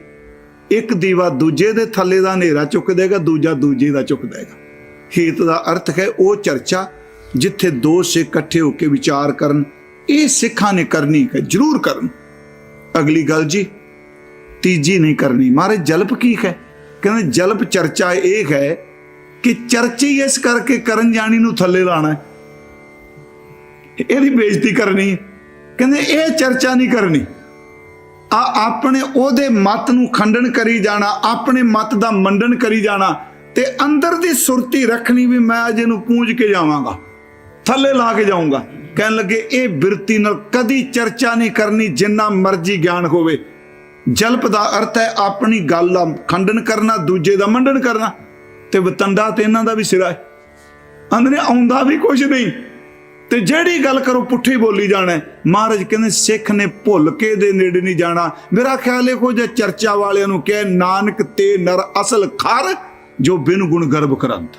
Speaker 1: एक दीवा दूजे दे थले दा हनेरा चुक देगा, दूजा दूजे दा चुक देगा। हेत दा अर्थ है वो चर्चा जिथे दो सिख इकट्ठे होकर विचार करन। ये सिखां ने करनी है, जरूर करन। अगली गल जी तीजी नहीं करनी। महाराज जलप की है, ਕਹਿੰਦੇ ਜਲਪ ਚਰਚਾ ਇਹ ਹੈ ਕਿ ਚਰਚੇ ਹੀ ਇਸ ਕਰਕੇ ਕਰਨ ਜਾਣੀ ਨੂੰ ਥੱਲੇ ਲਾਣਾ, ਇਹਦੀ ਬੇਇੱਜ਼ਤੀ ਕਰਨੀ। ਕਹਿੰਦੇ ਇਹ ਚਰਚਾ ਨਹੀਂ ਕਰਨੀ, ਆਪਣੇ ਉਹਦੇ ਮਤ ਨੂੰ ਖੰਡਨ ਕਰੀ ਜਾਣਾ, ਆਪਣੇ ਮਤ ਦਾ ਮੰਡਨ ਕਰੀ ਜਾਣਾ, ਤੇ ਅੰਦਰ ਦੀ ਸੁਰਤੀ ਰੱਖਣੀ ਵੀ ਮੈਂ ਅੱਜ ਇਹਨੂੰ ਪੂੰਝ ਕੇ ਜਾਵਾਂਗਾ, ਥੱਲੇ ਲਾ ਕੇ ਜਾਊਂਗਾ। ਕਹਿਣ ਲੱਗੇ ਇਹ ਬਿਰਤੀ ਨਾਲ ਕਦੀ ਚਰਚਾ ਨਹੀਂ ਕਰਨੀ, ਜਿੰਨਾ ਮਰਜ਼ੀ ਗਿਆਨ ਹੋਵੇ। ਜਲਪ ਦਾ ਅਰਥ ਹੈ ਆਪਣੀ ਗੱਲ ਦਾ ਖੰਡਨ ਕਰਨਾ, ਦੂਜੇ ਦਾ ਮੰਡਨ ਕਰਨਾ, ਤੇ ਵਤੰਡਾ ਤੇ ਇਹਨਾਂ ਦਾ ਵੀ ਸਿਰਾ ਹੈ, ਅੰਦਰੇ ਆਉਂਦਾ ਵੀ ਕੁਝ ਨਹੀਂ, ਤੇ ਜਿਹੜੀ ਗੱਲ ਕਰੋ ਪੁੱਠੀ ਬੋਲੀ ਜਾਣਾ। ਮਹਾਰਾਜ ਕਹਿੰਦੇ ਸਿੱਖ ਨੇ ਭੁੱਲ ਕੇ ਦੇ ਨੇੜੇ ਨਹੀਂ ਜਾਣਾ। ਮੇਰਾ ਖਿਆਲ ਇਹੋ ਜਿਹੇ ਚਰਚਾ ਵਾਲਿਆਂ ਨੂੰ ਕਹੇ, ਨਾਨਕ ਤੇ ਨਰ ਅਸਲ ਖਰ ਜੋ ਬਿਨ ਗੁਣ ਗਰਭ ਕਰੰਤ।